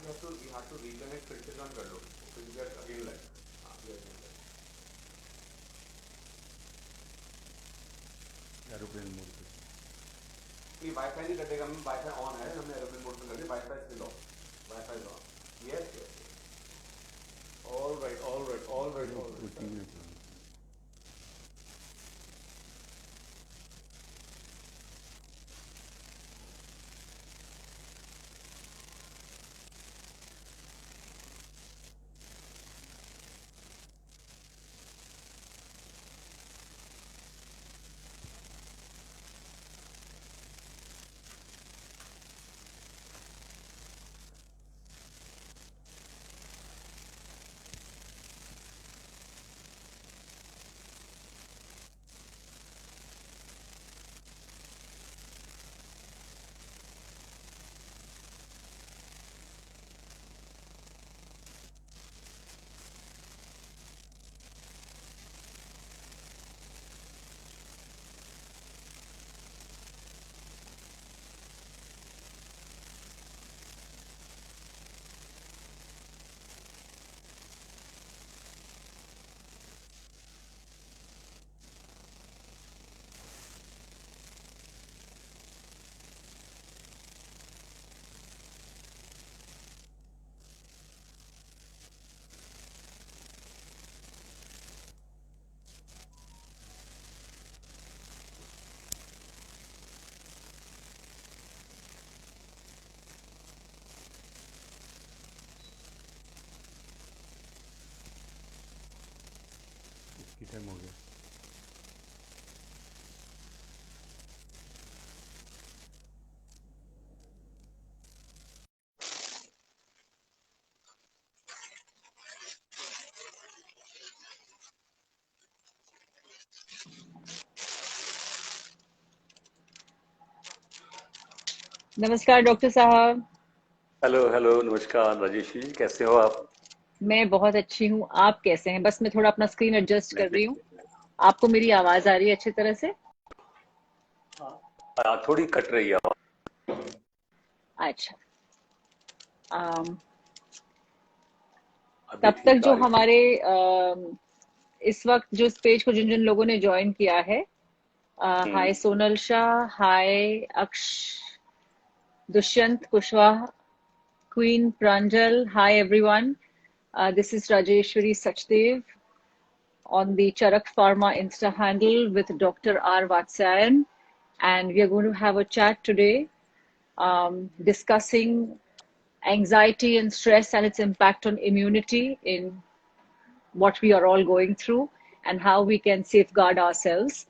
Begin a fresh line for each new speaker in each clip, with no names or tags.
you have to reconnect फिर से join कर लो, फिर you get again live. हाँ, yes, yes.
एरोप्लेन मोड पे
ये वाईफाई नहीं कटेगा, मैं वाईफाई ऑन है, हमने एरोप्लेन मोड पे कर दिया, wifi still on, wifi is on. Yes yes. All right all right all right all
वो
राइट.
टीम में इसकी टाइम हो गया.
नमस्कार डॉक्टर साहब।
हेलो हेलो, नमस्कार राजेश जी, कैसे हो आप?
मैं बहुत अच्छी हूँ, आप कैसे हैं? बस मैं थोड़ा अपना स्क्रीन एडजस्ट
मैं
कर
भी.
रही हूँ। आपको मेरी आवाज आ रही है अच्छी तरह से?
थोड़ी कट रही है.
अच्छा। अम,
अभी
तब तक
ठीक आ
जो
रही है.
हमारे इस वक्त जो इस पेज को जिन जिन लोगों ने ज्वाइन किया है, हाय
हम्म.
सोनल शाह, हाय अक्ष, Dushyant Kushwaha, queen Pranjal, hi everyone. This is Rajeshwari Sachdev on the Charak Pharma Insta handle with Dr. R. Vatsayan, and we are going to have a chat today, discussing anxiety and stress and its impact on immunity in what we are all going through and how we can safeguard ourselves.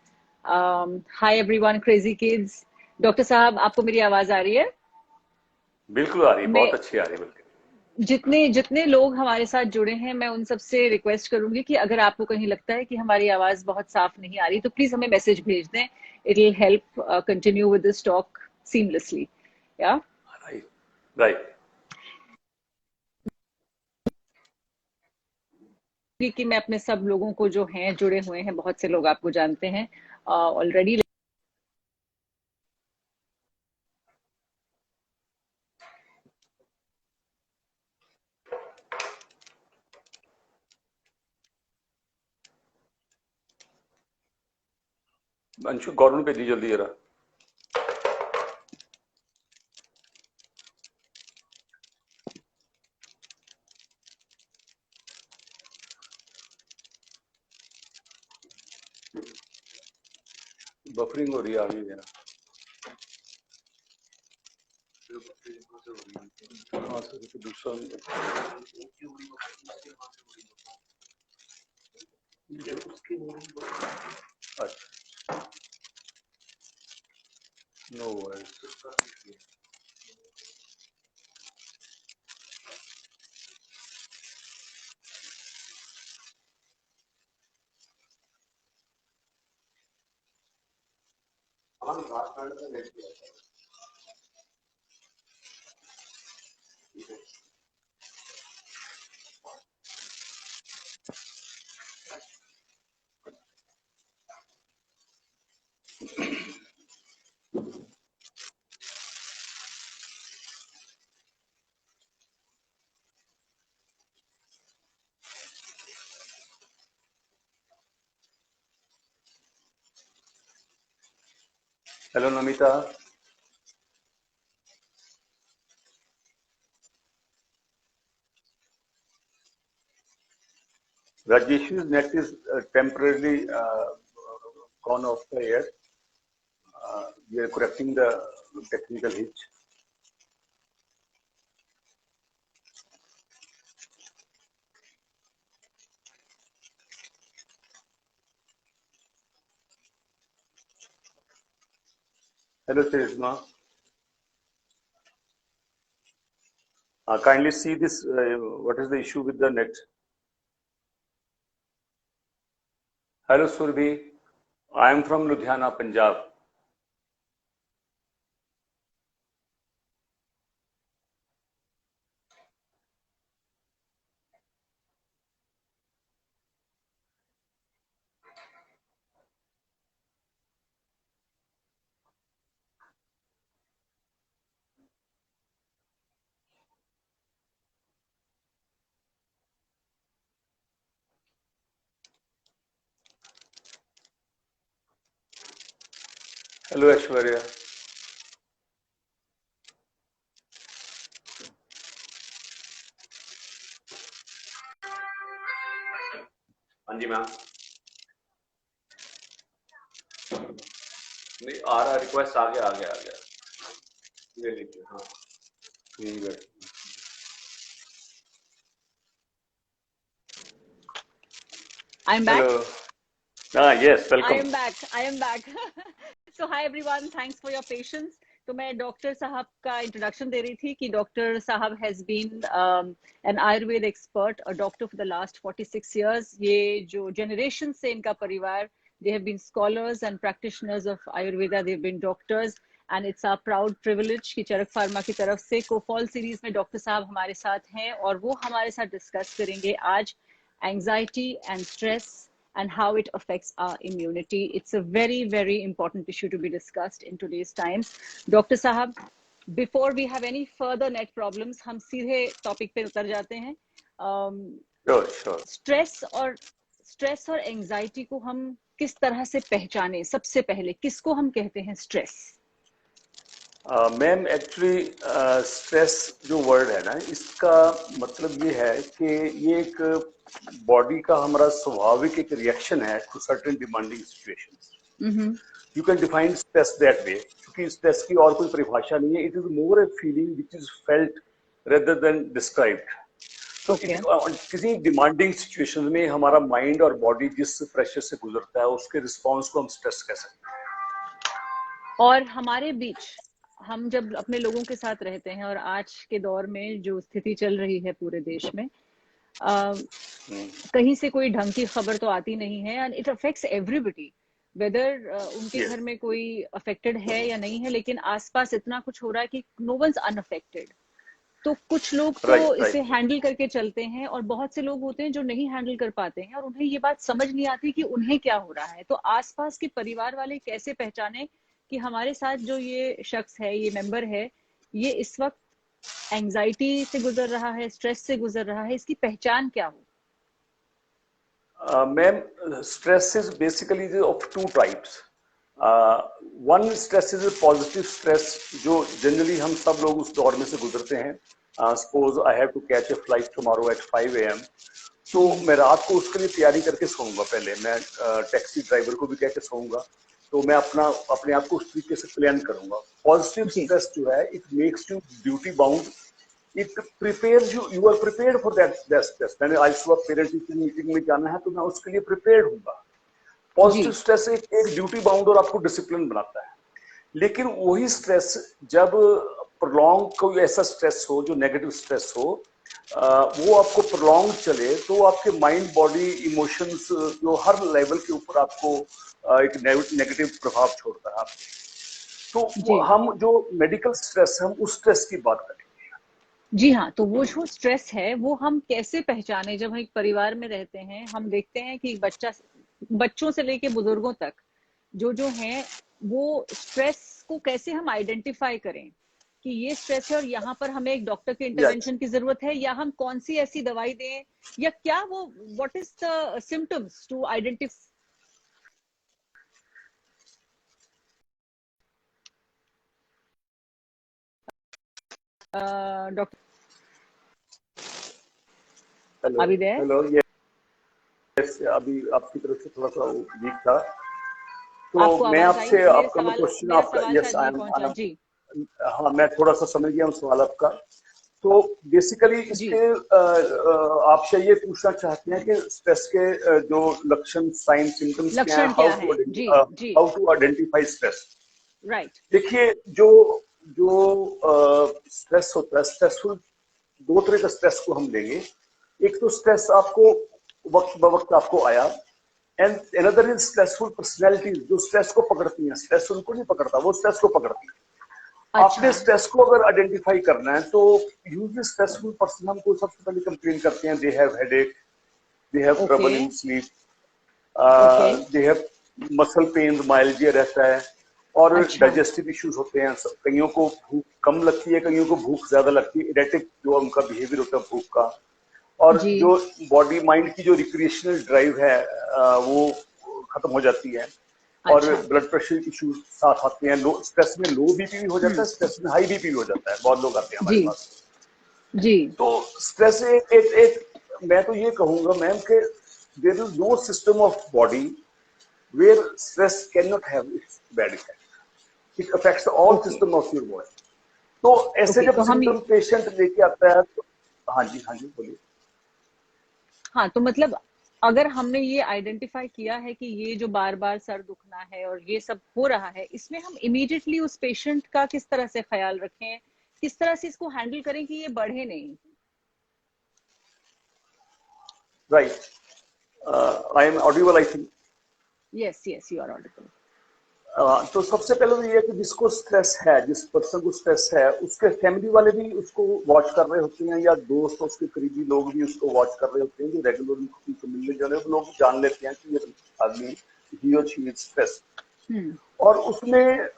Hi everyone, crazy kids. Doctor साहब, आपको मेरी आवाज आ रही है?
बिल्कुल आ रही है,
मैं
बहुत अच्छी आ रही है बिल्कुल.
जितने जितने लोग हमारे साथ जुड़े हैं, मैं उन सबसे रिक्वेस्ट करूंगी कि अगर आपको कहीं लगता है कि हमारी आवाज बहुत साफ नहीं आ रही, तो प्लीज हमें मैसेज भेज दें. It will help continue with this talk seamlessly. या
राइट राइट.
कि मैं अपने सब लोगों को जो हैं जुड़े हुए हैं, बहुत से लोग आपको जानते हैं ऑलरेडी.
अंशु गौरव पे दी जल्दी जरा. बफरिंग हो रही है, आगे जरा. हाँ सर, तो दूसरा अच्छा. No worries. Hello, Namita. Rajesh's net is temporarily gone off the air. We are correcting the technical hitch. Hello, Charisma. Kindly see this. What is the issue with the net? Hello, Surbhi. I am from Ludhiana, Punjab. Hello, Aishwarya. हाँ जी ma'am, नहीं आ रहा, request आ गया आ गया आ गया, ले लीजिए। हाँ ठीक है।
I'm back.
Hello. Yes,
I
welcome.
am back. I am back. So hi everyone. Thanks for your patience. तो मैं डॉक्टर साहब का इंट्रोडक्शन दे रही थी कि डॉक्टर साहब has been an Ayurveda expert, a doctor for the last 46 years. ये जो जनरेशन से इनका परिवार, they have been scholars and practitioners of Ayurveda. They've been doctors, and it's our proud privilege कि चरक फार्मा की तरफ से कोफॉल सीरीज में डॉक्टर साहब हमारे साथ हैं और वो हमारे साथ डिस्कस करेंगे आज anxiety and stress and how it affects our immunity. It's a very, very important issue to be discussed in today's times. Dr. Sahab, before we have any further net problems, हम सीधे topic पे उतर जाते हैं.
Sure.
Stress और anxiety को हम किस तरह से पहचाने? सबसे पहले किसको हम कहते हैं स्ट्रेस?
मैम, एक्चुअली स्ट्रेस जो वर्ड है ना, इसका मतलब ये है कि ये एक बॉडी का हमारा स्वाभाविक एक रिएक्शन है to certain demanding situations. You can define stress that way, क्योंकि स्ट्रेस की और कोई परिभाषा नहीं है. It is more a feeling which is felt rather than described. तो किसी डिमांडिंग सिचुएशन में हमारा माइंड और बॉडी जिस प्रेशर से गुजरता है, उसके रिस्पॉन्स को हम स्ट्रेस कह सकते हैं.
और हमारे बीच हम जब अपने लोगों के साथ रहते हैं, और आज के दौर में जो स्थिति चल रही है पूरे देश में, कहीं से कोई ढंग की खबर तो आती नहीं है, and it affects everybody, whether उनके घर में कोई अफेक्टेड है या नहीं है, लेकिन आसपास इतना कुछ हो रहा है कि नो वन्स अनअफेक्टेड. तो कुछ लोग तो इसे हैंडल करके चलते हैं, और बहुत से लोग होते हैं जो नहीं हैंडल कर पाते हैं, और उन्हें ये बात समझ नहीं आती कि उन्हें क्या हो रहा है. तो आसपास के परिवार वाले कैसे पहचाने कि हमारे साथ जो ये शख्स है, ये मेंबर है, ये इस वक्त एंजाइटी से गुजर रहा है, स्ट्रेस से गुजर रहा है, इसकी पहचान क्या हो?
Ma'am, stress is basically of two types. One stress is positive stress, जो जनरली हम सब लोग उस दौर में से गुजरते हैं. Suppose I have to catch a flight tomorrow at 5 AM, तो मैं रात को उसके लिए तैयारी करके सोऊंगा. पहले मैं टैक्सी ड्राइवर को भी कह के सोऊंगा, तो मैं अपने आप को उस तरीके से प्लान करूंगा. पॉजिटिव स्ट्रेस जो है, it makes you duty bound. It prepares you, you are prepared for that stress. मैंने आज सुबह पेरेंट टीचर मीटिंग में जाना है, तो मैं उसके लिए प्रिपेयर्ड हूंगा. पॉजिटिव स्ट्रेस एक ड्यूटी बाउंड और आपको डिसिप्लिन बनाता है. लेकिन वही स्ट्रेस जब प्रोलॉन्ग कोई ऐसा स्ट्रेस हो जो नेगेटिव स्ट्रेस हो, वो आपको प्रोलॉन्ग चले, तो आपके माइंड, बॉडी, इमोशंस जो हर लेवल के ऊपर आपको एक नेगेटिव प्रभाव छोड़ता है आपको. तो हम जो मेडिकल स्ट्रेस है, हम उस स्ट्रेस की बात करेंगे.
जी हाँ, तो वो जो स्ट्रेस है वो हम कैसे पहचाने? जब हम एक परिवार में रहते हैं, हम देखते हैं कि बच्चों से लेके बुजुर्गों तक जो हैं, वो स्ट्रेस को कैसे हम आइडेंटिफाई करें कि ये स्ट्रेस है और यहाँ पर हमें एक डॉक्टर के इंटरवेंशन की जरूरत है, या हम कौन सी ऐसी दवाई दें, या क्या वो what is the symptoms to identify? Doctor
hello
अभी there?
हेलो, यस, अभी आपकी तरफ से थोड़ा सा वीक था,
आपको
तो मैं
आवाज आई?
आपसे
मेरे
आपका मैं
सवाल
क्वेश्चन
मेरा
आपका,
सवाल
यस
शायद
आई
नहीं पहुंचा
एम,
जी।
हाँ मैं थोड़ा सा समझ गया हूँ सवाल आपका। तो बेसिकली
जी
इसके आपसे ये पूछना चाहते हैं कि स्ट्रेस के जो लक्षण, साइन, सिम्टम्स क्या हैं,
लक्षण क्या है? जी जी
how to identify stress.
Right
देखिए, जो जो स्ट्रेस होता है, स्ट्रेसफुल, दो तरह का स्ट्रेस को हम लेंगे। एक तो स्ट्रेस आपको वक्त ब वक्त आपको आया, and another is stressful personalities, जो स्ट्रेस को पकड़ती हैं। स्ट्रेस उनको नहीं पकड़ता, वो स्ट्रेस को पकड़ती है। आपने
अच्छा
स्ट्रेस को अगर आइडेंटिफाई करना है तो यूजली स्ट्रेसफुल पर्सन हमको सबसे पहले कंप्लेन करते हैं, they have headache, they have
okay
trouble in sleep,
okay
they have muscle pain, myalgia रहता है, और
अच्छा
डाइजेस्टिव इश्यूज होते हैं। कईयों को भूख कम लगती है, कईयों को भूख ज्यादा लगती है, इरेटिक जो उनका बिहेवियर होता है भूख का। और
जी
जो बॉडी माइंड की जो रिक्रिएशनल ड्राइव है वो खत्म हो जाती है। और
अच्छा
ब्लड प्रेशर इश्यूज साथ आते हैं। लो स्ट्रेस में लो बीपी भी हो जाता है, स्ट्रेस में हाई बीपी भी हो जाता है। बहुत लोग आते हैं हमारे
जी
पास।
जी
तो स्ट्रेस एक मैं तो ये कहूंगा मैम कि there is no system of body where stress can not have its bad effect. It affects all
okay
system of your body. तो ऐसे
ओके
जब
तो हम
सिम्टम पेशेंट लेके आता है तो, हाँ जी बोलिए।
हाँ तो मतलब अगर हमने ये आइडेंटिफाई किया है कि ये जो बार बार सर दुखना है और ये सब हो रहा है, इसमें हम इमीडिएटली उस पेशेंट का किस तरह से ख्याल रखें, किस तरह से इसको हैंडल करें कि ये बढ़े नहीं?
Right, I am audible I think.
Yes yes you are audible.
तो सबसे पहले तो ये है कि जिसको स्ट्रेस है, जिस पर्सन को स्ट्रेस है, उसके फैमिली वाले भी उसको वॉच कर रहे होते हैं, या दोस्त, उसके करीबी लोग भी उसको वॉच कर रहे होते हैं, जो रेगुलर उनको मिलने जा रहे हैं, लोग जान लेते हैं कि ये आदमी ही और शी इज स्ट्रेस। और उसमें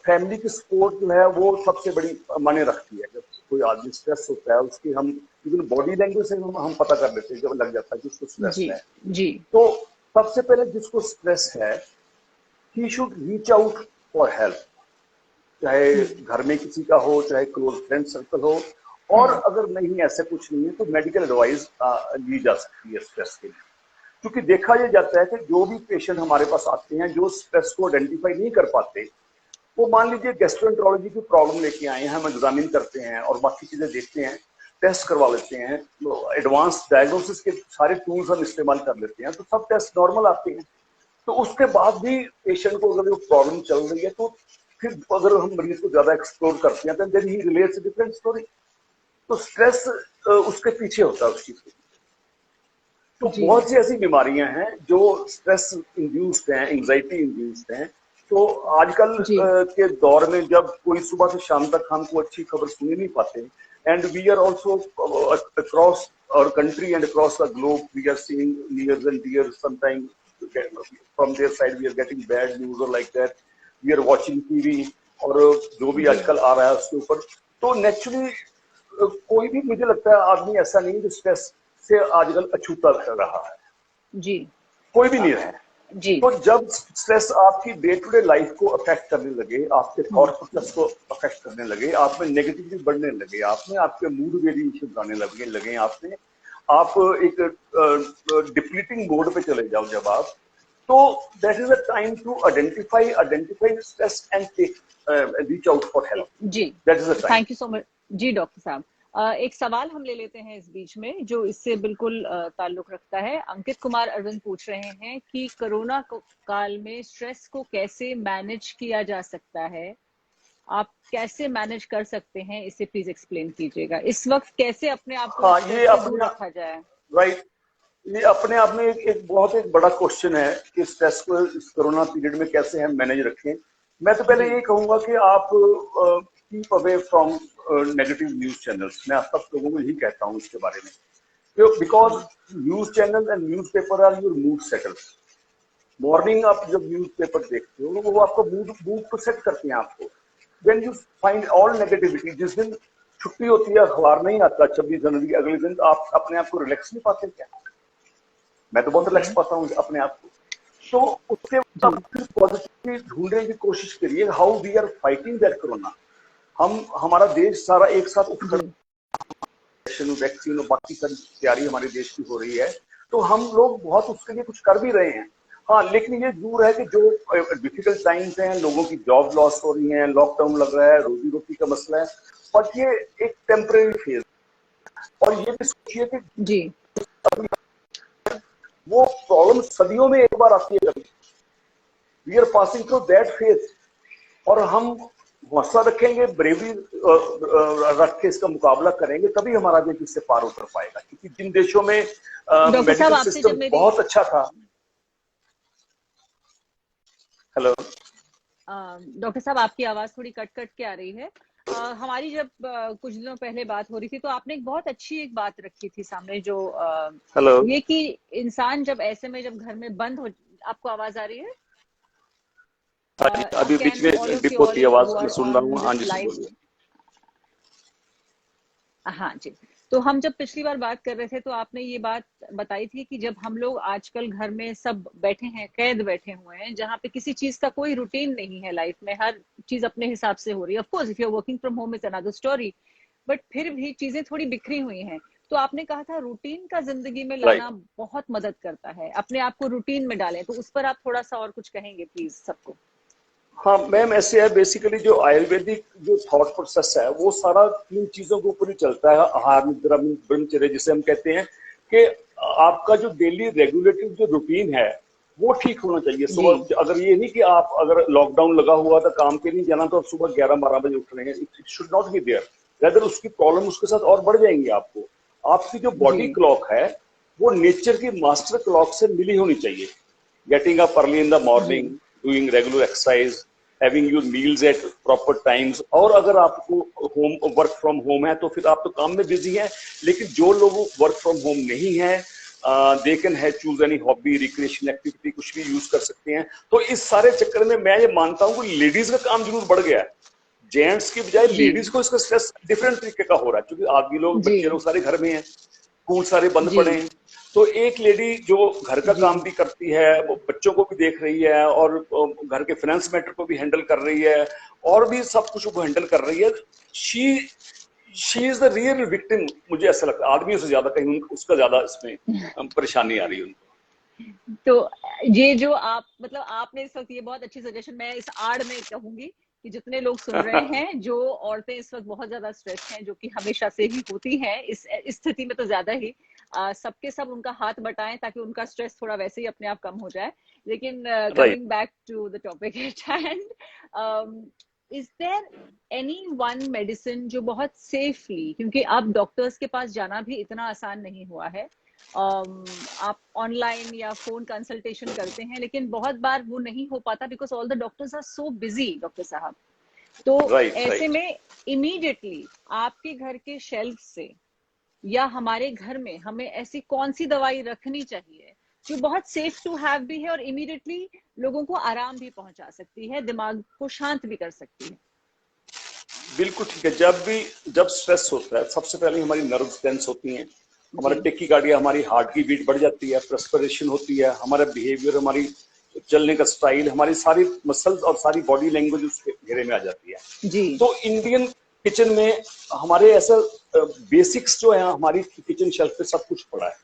फैमिली की सपोर्ट जो है वो सबसे बड़ी मायने रखती है। जब कोई आदमी स्ट्रेस होता है, उसकी हम इवन बॉडी लैंग्वेज से हम पता कर लेते हैं, जब लग जाता है कि उसको स्ट्रेस
जी
है।
जी
तो सबसे पहले जिसको स्ट्रेस है, he should reach out for help, चाहे घर में किसी का हो, चाहे क्लोज फ्रेंड सर्कल हो। और अगर नहीं, ऐसा कुछ नहीं है, तो मेडिकल एडवाइस ली जा सकती है स्ट्रेस के लिए। क्योंकि देखा यह जाता है कि जो भी पेशेंट हमारे पास आते हैं जो स्ट्रेस को आइडेंटिफाई नहीं कर पाते, वो मान लीजिए गैस्ट्रोएंटरोलॉजी की प्रॉब्लम लेके आए हैं, हम एग्जामिन करते हैं और बाकी चीजें देखते हैं, टेस्ट करवा लेते हैं, एडवांस डायग्नोसिस के सारे टूल्स हम इस्तेमाल कर लेते हैं, तो सब टेस्ट नॉर्मल आते हैं। तो उसके बाद भी पेशेंट को अगर वो प्रॉब्लम चल रही है, तो फिर अगर हम मरीज को ज्यादा एक्सप्लोर करते हैं, then he relates different story. तो स्ट्रेस उसके पीछे होता है, उस चीज के। तो
जी
बहुत सी ऐसी बीमारियां हैं जो स्ट्रेस इंड्यूस्ड हैं, एंजाइटी इंड्यूस्ड हैं। तो आजकल
जी
के दौर में जब कोई सुबह से शाम तक हमको अच्छी खबर सुन नहीं पाते, and we are also across our country and across the globe, we are seeing near and dear, sometimes from their side we are getting bad news or like that, we are watching TV, और जो भी
जी
आजकल आ रहा है उसके ऊपर, तो naturally कोई भी, मुझे लगता है, आदमी ऐसा नहीं जो स्ट्रेस से आजकल अछूता रहा है।
जी
कोई भी नहीं रहा है।
जी
तो जब स्ट्रेस आपकी डे टू डे लाइफ को अफेक्ट करने लगे, आपके थॉट प्रोसेस को अफेक्ट करने लगे, आप में नेगेटिविटी बढ़ने लगे, आपके मूड वेरिएशन आने लगे, आप एक डिप्लीटिंग मोड पे चले जाओ जब आप, तो that is a time to identify stress and take reach out for help.
जी
that is a time.
Thank you so much जी डॉक्टर साहब। एक सवाल हम ले लेते हैं इस बीच में जो इससे बिल्कुल ताल्लुक रखता है। अंकित कुमार अरविंद पूछ रहे हैं कि कोरोना काल में स्ट्रेस को कैसे मैनेज किया जा सकता है, आप कैसे मैनेज कर सकते हैं, इसे प्लीज एक्सप्लेन कीजिएगा। इस वक्त कैसे अपने आप को
हाँ,
स्ट्रेस से दूर रखा जाए?
राइट, ये अपने आप में एक बहुत एक बड़ा क्वेश्चन है कि स्ट्रेस को इस कोरोना पीरियड में कैसे हम मैनेज रखें। मैं तो पहले ये कहूंगा कि आप keep away from negative news channels. मैं आप सब लोगों को यही कहता हूँ इसके बारे में, because news channel and newspaper are your mood setters. Morning आप जब न्यूज पेपर देखते हो, वो आपका मूड को सेट करते हैं आपको। When you find all negativity, जिस दिन छुट्टी होती है, अखबार नहीं आता 26 जनवरी, अगले दिन आप अपने आप को रिलैक्स नहीं पाते क्या? मैं तो बहुत रिलैक्स पाता हूँ अपने आप को। तो उसके बाद फिर पॉजिटिविटी ढूंढने की कोशिश करिए, how we are fighting that corona, हमारा देश सारा एक साथ उठकर वैक्सीन और बाकी सारी तैयारी हमारे देश की हो रही है, तो हम लोग बहुत उसके लिए कुछ कर भी रहे हैं। हाँ, लेकिन ये जरूर है कि जो डिफिकल्ट टाइम्स हैं, लोगों की जॉब लॉस हो रही है, लॉकडाउन लग रहा है, रोजी रोटी का मसला है, बट ये एक टेम्परेरी फेज। और ये भी सोचिए कि
जी
वो प्रॉब्लम सदियों में एक बार आती है, we are passing through that phase, और हम हौसला रखेंगे, ब्रेवरी रख के इसका मुकाबला करेंगे, तभी हमारा देश इससे पार उतर पाएगा। क्योंकि जिन देशों में
डॉक्टर साहब,
मेडिकल
आपसे
सिस्टम
जब मेरी
बहुत अच्छा था। हेलो
डॉक्टर साहब, आपकी आवाज थोड़ी कट कट के आ रही है। हमारी जब कुछ दिनों पहले बात हो रही थी तो आपने एक बहुत अच्छी एक बात रखी थी सामने, जो
हेलो,
ये कि इंसान जब ऐसे में जब घर में बंद हो, आपको आवाज आ रही है?
अभी बीच में डिप होती है आवाज, मैं सुन रहा हूँ। हाँ जी, बोलिए।
हाँ जी। तो हम जब पिछली बार बात कर रहे थे तो आपने ये बात बताई थी कि जब हम लोग आजकल घर में सब बैठे हैं, कैद बैठे हुए हैं, जहाँ पे किसी चीज का कोई रूटीन नहीं है लाइफ में, हर चीज अपने हिसाब से हो रही है। Of course if you are working from home is another story, but फिर भी चीजें थोड़ी बिखरी हुई हैं। तो आपने कहा था रूटीन का जिंदगी में लाना बहुत मदद करता है, अपने आप को रूटीन में डालें। तो उस पर आप थोड़ा सा और कुछ कहेंगे प्लीज सबको?
हाँ मैम, ऐसे है बेसिकली जो आयुर्वेदिक जो थॉट प्रोसेस है वो सारा 3 चीजों के ऊपर ही चलता है। आहार, निद्रा, ब्रह्मचर्य जिसे हम कहते हैं, कि आपका जो डेली रेगुलेटिव जो रूटीन है वो ठीक होना चाहिए। सुबह अगर ये नहीं कि आप अगर लॉकडाउन लगा हुआ था, काम पे नहीं जाना, तो आप सुबह 11-12 बजे उठ रहे हैं, it should not be there. Rather उसकी प्रॉब्लम उसके साथ और बढ़ जाएंगी। आपको आपकी जो बॉडी क्लॉक है वो नेचर की मास्टर क्लॉक से मिली होनी चाहिए। Getting up early in the morning, doing regular exercise, having your meals at proper times. और अगर आपको होम वर्क फ्रॉम होम है तो फिर आप तो काम में बिजी हैं, लेकिन जो लोग वर्क फ्रॉम होम नहीं है, they can have choose any hobby, recreation activity, कुछ भी यूज कर सकते हैं। तो इस सारे चक्कर में मैं ये मानता हूँ कि लेडीज का काम जरूर बढ़ गया है। जेंट्स की बजाय लेडीज को इसका स्ट्रेस डिफरेंट तरीके का हो रहा है, क्योंकि आदमी लोग, बच्चे लोग सारे घर में हैं, स्कूल सारे बंद पड़े हैं। तो एक लेडी जो घर का काम भी करती है, वो बच्चों को भी देख रही है, और घर के फाइनेंस मैटर को भी हैंडल कर रही है, और भी सब कुछ वो हैंडल कर रही है। She is the real victim. मुझे ऐसा लगता है आदमियों से ज्यादा कहीं उसका ज्यादा इसमें परेशानी आ रही है उनको।
तो ये जो आप मतलब आपने इस वक्त ये बहुत अच्छी सजेशन, मैं इस आड़ में कहूंगी कि जितने लोग सुन रहे हैं, जो औरतें इस वक्त बहुत ज्यादा स्ट्रेस हैं, जो कि हमेशा से ही होती हैं, इस स्थिति में तो ज्यादा ही, सबके सब उनका हाथ बटाएं ताकि उनका स्ट्रेस थोड़ा वैसे ही अपने आप कम हो जाए। लेकिन coming back to the topic at hand, is there any one medicine जो बहुत सेफली, क्योंकि अब डॉक्टर्स के पास जाना भी इतना आसान नहीं हुआ है, आप ऑनलाइन या फोन कंसल्टेशन करते हैं, लेकिन बहुत बार वो नहीं हो पाता because all the doctors are so busy, doctor साहब। तो ऐसे में इमीडिएटली आपके घर के शेल्फ से या हमारे घर में हमें ऐसी कौन सी दवाई रखनी चाहिए जो बहुत सेफ टू हैव भी है और इमीडिएटली लोगों को आराम भी पहुंचा सकती है, दिमाग को शांत भी कर सकती है?
बिल्कुल ठीक है। जब स्ट्रेस होता है, सबसे पहले हमारी नर्व्स टेंस होती हैं, हमारा टेकिकार्डिया, हमारी हार्ट की बीट बढ़ जाती है, प्रेस्पिरेशन होती है, हमारा बिहेवियर, हमारी चलने का स्टाइल, हमारी सारी मसल्स और सारी बॉडी लैंग्वेज उसके घेरे में आ जाती है जी। तो इंडियन किचन में हमारे ऐसा बेसिक्स जो है, हमारी किचन शेल्फ पे सब कुछ पड़ा है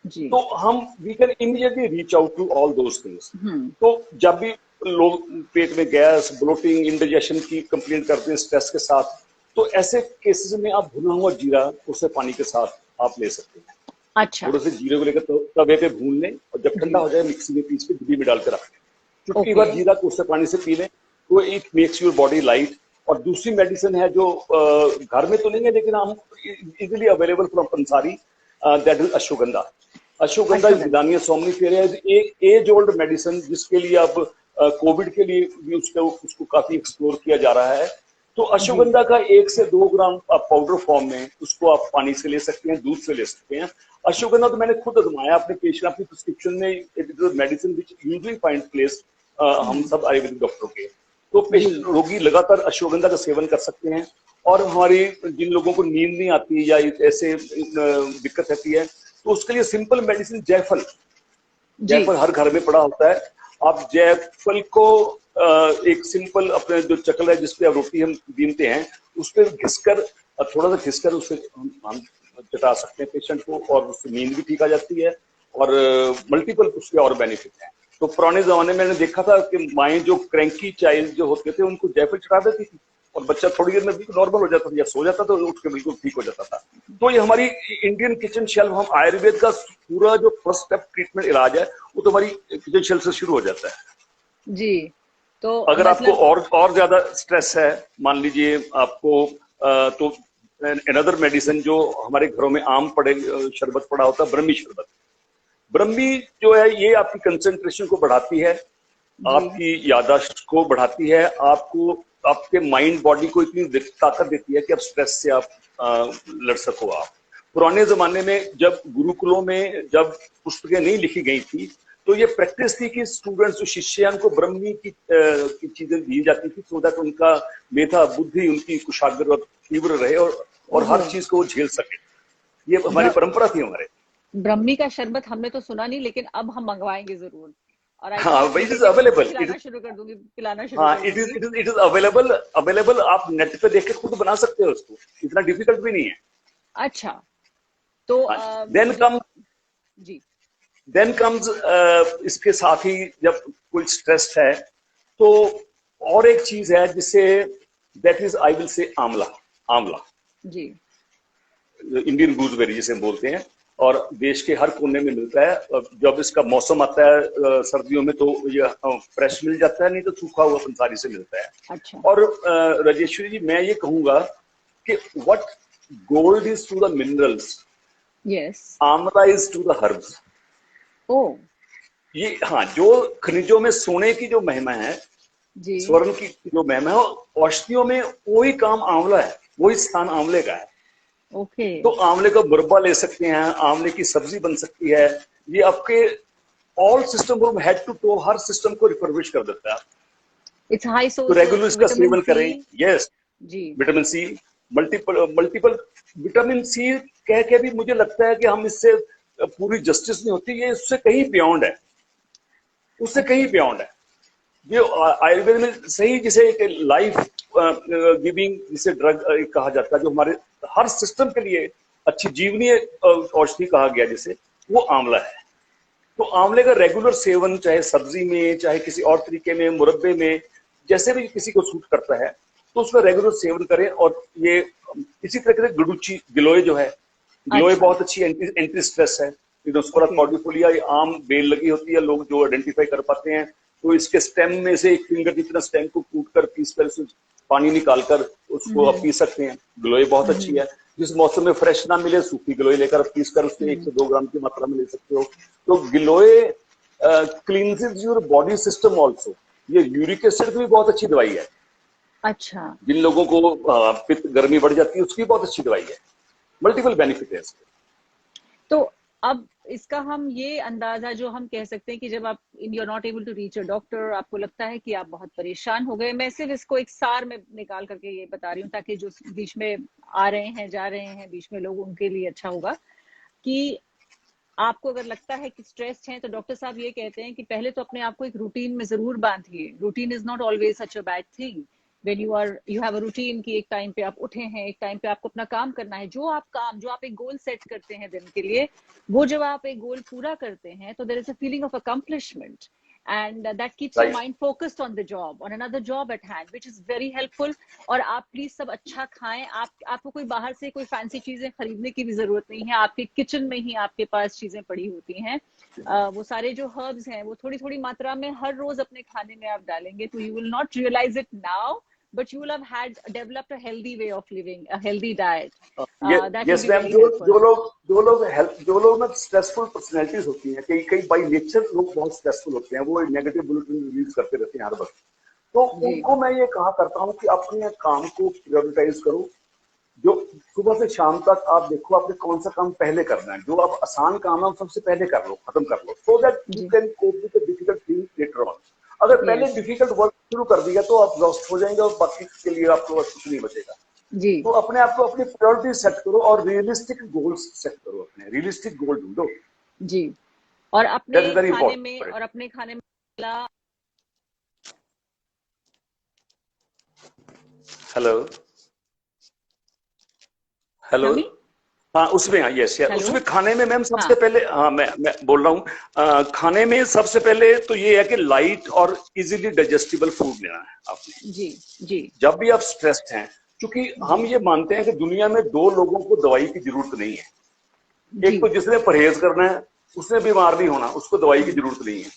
जी। तो हम we can immediately reach out to all those things. तो जब भी लोग पेट में गैस, ब्लोटिंग, इंडाइजेशन की कंप्लेंट करते हैं स्ट्रेस के साथ, तो ऐसे केसेस में आप भुना हुआ जीरा कोसे पानी के साथ आप ले सकते हैं। अच्छा, थोड़े से जीरे को लेकर तवे पे भून लें, और जब ठंडा हो जाए मिक्सी में पीस के डिब्बी में डाल के रख लें। चुटकी भर जीरा कोसे पानी से पी लें, तो it makes your body light. और दूसरी मेडिसिन है जो घर में तो नहीं है, लेकिन हम इजीली अवेलेबल फ्रॉम पंसारी, that is ashwagandha. Ashwagandha is Withania somnifera, एक एज ओल्ड मेडिसिन, जिसके लिए अब कोविड के लिए भी उसको काफी एक्सप्लोर किया जा रहा है। तो अश्वगंधा का 1 से 2 ग्राम पाउडर फॉर्म में उसको आप पानी से ले सकते हैं, दूध से ले सकते हैं। अश्वगंधा तो मैंने खुद आजमाया अपने पेशेंट, अपनी प्रिस्क्रिप्शन में, it is medicine which usually find place हम सब आयुर्वेदिक डॉक्टरों के। तो पेशेंट रोगी लगातार अश्वगंधा का सेवन कर सकते हैं। और हमारी जिन लोगों को नींद नहीं आती या ऐसे दिक्कत रहती है, तो उसके लिए सिंपल मेडिसिन जायफल हर घर में पड़ा होता है। आप जायफल को एक सिंपल अपने जो चकल है जिसपे रोटी हम बीनते हैं उस पर घिसकर थोड़ा सा घिसकर उससे हम चटा सकते हैं पेशेंट को, और उससे नींद भी ठीक आ जाती है और मल्टीपल उसके और बेनिफिट हैं। तो पुराने जमाने में मैंने देखा था कि माएँ जो क्रैंकी चाइल्ड जो होते थे उनको जायफल चटा देती थी और बच्चा थोड़ी देर में बिल्कुल नॉर्मल हो जाता था या सो जाता था, उठ के बिल्कुल ठीक हो जाता था। तो ये हमारी इंडियन किचन शेल्फ, हम आयुर्वेद का पूरा जो फर्स्ट स्टेप ट्रीटमेंट इलाज है वो तो हमारी किचन शेल्फ से शुरू हो जाता है
जी। तो
अगर
मतलब
आपको और ज्यादा स्ट्रेस है, मान लीजिए आपको तो अनदर मेडिसिन जो हमारे घरों में आम पड़े शरबत पड़ा होता है, ब्रह्मी शरबत। ब्रह्मी जो है ये आपकी कंसंट्रेशन को बढ़ाती है, आपकी याददाश्त को बढ़ाती है, आपको आपके माइंड बॉडी को इतनी ताकत देती है कि आप स्ट्रेस से आप लड़ सको। आप पुराने जमाने में जब गुरुकुलों में जब पुस्तकें नहीं लिखी गई थी तो ये प्रैक्टिस थी कि स्टूडेंट्स जो शिष्य उनको ब्रह्मी की चीजें दी जाती थी सो दैट उनका मेधा बुद्धि उनकी कुशाग्र और तीव्र रहे और हर चीज को वो झेल सके। ये हमारी परंपरा थी हमारे।
ब्रह्मी का शरबत हमने तो सुना नहीं, लेकिन अब हम मंगवाएंगे जरूर। और
हाँ, इट इज अवेलेबल,
पिलाना शुरू कर दूंगी, पिलाना शुरू
हाँ,
कर दूंगी।
It is available. आप नेट पे देख के खुद बना सकते हो उसको, इतना डिफिकल्ट भी नहीं है।
अच्छा, तो
देन कम्स इसके साथ ही जब कोई स्ट्रेस है तो और एक चीज है जिसे that is I will say आंवला
जी,
इंडियन गूजबेरी जिसे हम बोलते हैं, और देश के हर कोने में मिलता है। जब इसका मौसम आता है सर्दियों में तो ये फ्रेश मिल जाता है, नहीं तो सूखा हुआ पंसारी से मिलता है।
अच्छा।
और राजेश्वरी जी मैं ये कहूंगा कि what gold is to the minerals,
yes,
amla is to the herbs.
ओ,
ये हाँ, जो खनिजों में सोने की जो महिमा है
जी,
स्वर्ण की जो महिमा है, औषधियों में वही काम आंवला है, वही स्थान आंवले का है।
ओके।
तो आंवले का मुरब्बा ले सकते हैं, आंवले की सब्जी बन सकती है। ये आपके ऑल सिस्टम को हेड टू टो हर सिस्टम को रिफर्बिश कर देता है।
इट्स हाई
तो
सोर्स
रेगुलर
ऑफ
इसका सेवन करें। यस,
जी,
vitamin C, multiple vitamin C कह के भी मुझे लगता है कि हम इससे पूरी जस्टिस नहीं होती, ये उससे कहीं बियॉन्ड है, उससे कहीं बियॉन्ड है। ये आयुर्वेद में सही जिसे एक लाइफ गिविंग जिसे ड्रग कहा जाता है, जो हमारे हर सिस्टम के लिए अच्छी जीवनीय औषधि कहा गया जिसे, वो आंवला है। तो आंवले का रेगुलर सेवन चाहे सब्जी में चाहे किसी और तरीके में मुरब्बे में जैसे भी किसी को सूट करता है तो उसका रेगुलर सेवन करें। और ये इसी तरह से गुडुची गिलोय जो है, गिलोय
अच्छा,
बहुत अच्छी एंटी स्ट्रेस है। कॉर्डिफोलिया आम बेल लगी होती है, लोग जो आइडेंटिफाई कर पाते हैं तो इसके स्टेम में से एक फिंगर जितना स्टेम को कूट कर पीस कर पानी निकालकर उसको आप पी सकते हैं। गिलोय बहुत अच्छी है। जिस मौसम में फ्रेश ना मिले सूखी गिलोय लेकर पीस कर उसमें 1 से 2 ग्राम की मात्रा में ले सकते हो। तो गिलोय क्लींसेस योर बॉडी सिस्टम ऑल्सो। ये यूरिक एसिड की भी बहुत अच्छी दवाई है।
अच्छा,
जिन लोगों को पित्त गर्मी बढ़ जाती है उसकी बहुत अच्छी दवाई है। मल्टीपल बेनिफिट है इसके।
तो अब इसका हम ये अंदाजा जो हम कह सकते हैं कि जब आप you are not able to reach a doctor, आपको लगता है कि आप बहुत परेशान हो गए, मैं सिर्फ इसको एक सार में निकाल करके ये बता रही हूँ ताकि जो बीच में आ रहे हैं जा रहे हैं बीच में लोग, उनके लिए अच्छा होगा कि आपको अगर लगता है कि स्ट्रेस्ड हैं तो डॉक्टर साहब ये कहते हैं कि पहले तो अपने आप को एक रूटीन में जरूर बांधिए। Routine is not always such a bad thing when you have a routine कि एक टाइम पे आप उठे हैं, एक टाइम पे आपको अपना काम करना है। जो आप एक गोल सेट करते हैं दिन के लिए, वो जब आप एक गोल पूरा करते हैं तो there is a feeling of accomplishment and that keeps your mind focused on the job, on another job at hand, which is very helpful. और आप प्लीज सब अच्छा खाएं। आपको कोई बाहर से कोई फैंसी चीजें खरीदने की भी जरूरत नहीं है, आपके किचन में ही आपके पास चीजें पड़ी होती हैं। वो सारे जो हर्ब्स हैं वो थोड़ी थोड़ी मात्रा में हर रोज अपने खाने में आप डालेंगे तो you will not realise it now, but you will have had developed a healthy way of living, a healthy diet. That
yes
will be
ma'am,
very helpful.
जो लोग ना स्ट्रेसफुल पर्सनैलिटीज होती हैं, कई बाई नेचर लोग बहुत stressful होते हैं, वो नेगेटिव बुलेटिन रिलीज करते रहते हैं हर वक्त। तो उनको मैं ये कहा करता हूँ कि अपने काम को प्रायोरिटाइज करो। जो सुबह से शाम तक आप देखो आपने कौन सा काम पहले करना है, जो आप आसान काम है सबसे पहले कर लो, खत्म कर लो, so that you can cope with the difficult thing later on. अगर पहले डिफिकल्ट वर्क शुरू कर दिया तो आप एग्जॉस्ट हो जाएंगे और बाकी के लिए आपको कुछ नहीं बचेगा।
जी,
तो अपने आप को अपनी प्रायोरिटी सेट करो और रियलिस्टिक गोल्स सेट करो, अपने रियलिस्टिक गोल ढूंढो
जी। और
दैट इज वेरी
अपने खाने में
इंपॉर्टेंट।
और अपने खाने में
हेलो हेलो।
Hear me?
हाँ उसमें, हाँ यस यार,
हेलो।
उसमें खाने में मैम
हाँ
सबसे पहले, हाँ मैं बोल रहा हूँ, खाने में सबसे पहले तो ये है कि लाइट और इजीली डाइजेस्टिबल फूड लेना है आपने
जी जी
जब भी आप स्ट्रेस्ड हैं। क्योंकि
जी
हम ये मानते हैं कि दुनिया में दो लोगों को दवाई की जरूरत नहीं है।
जी
एक तो जिसने परहेज करना है, उसने बीमार नहीं होना, उसको दवाई की जरूरत नहीं है।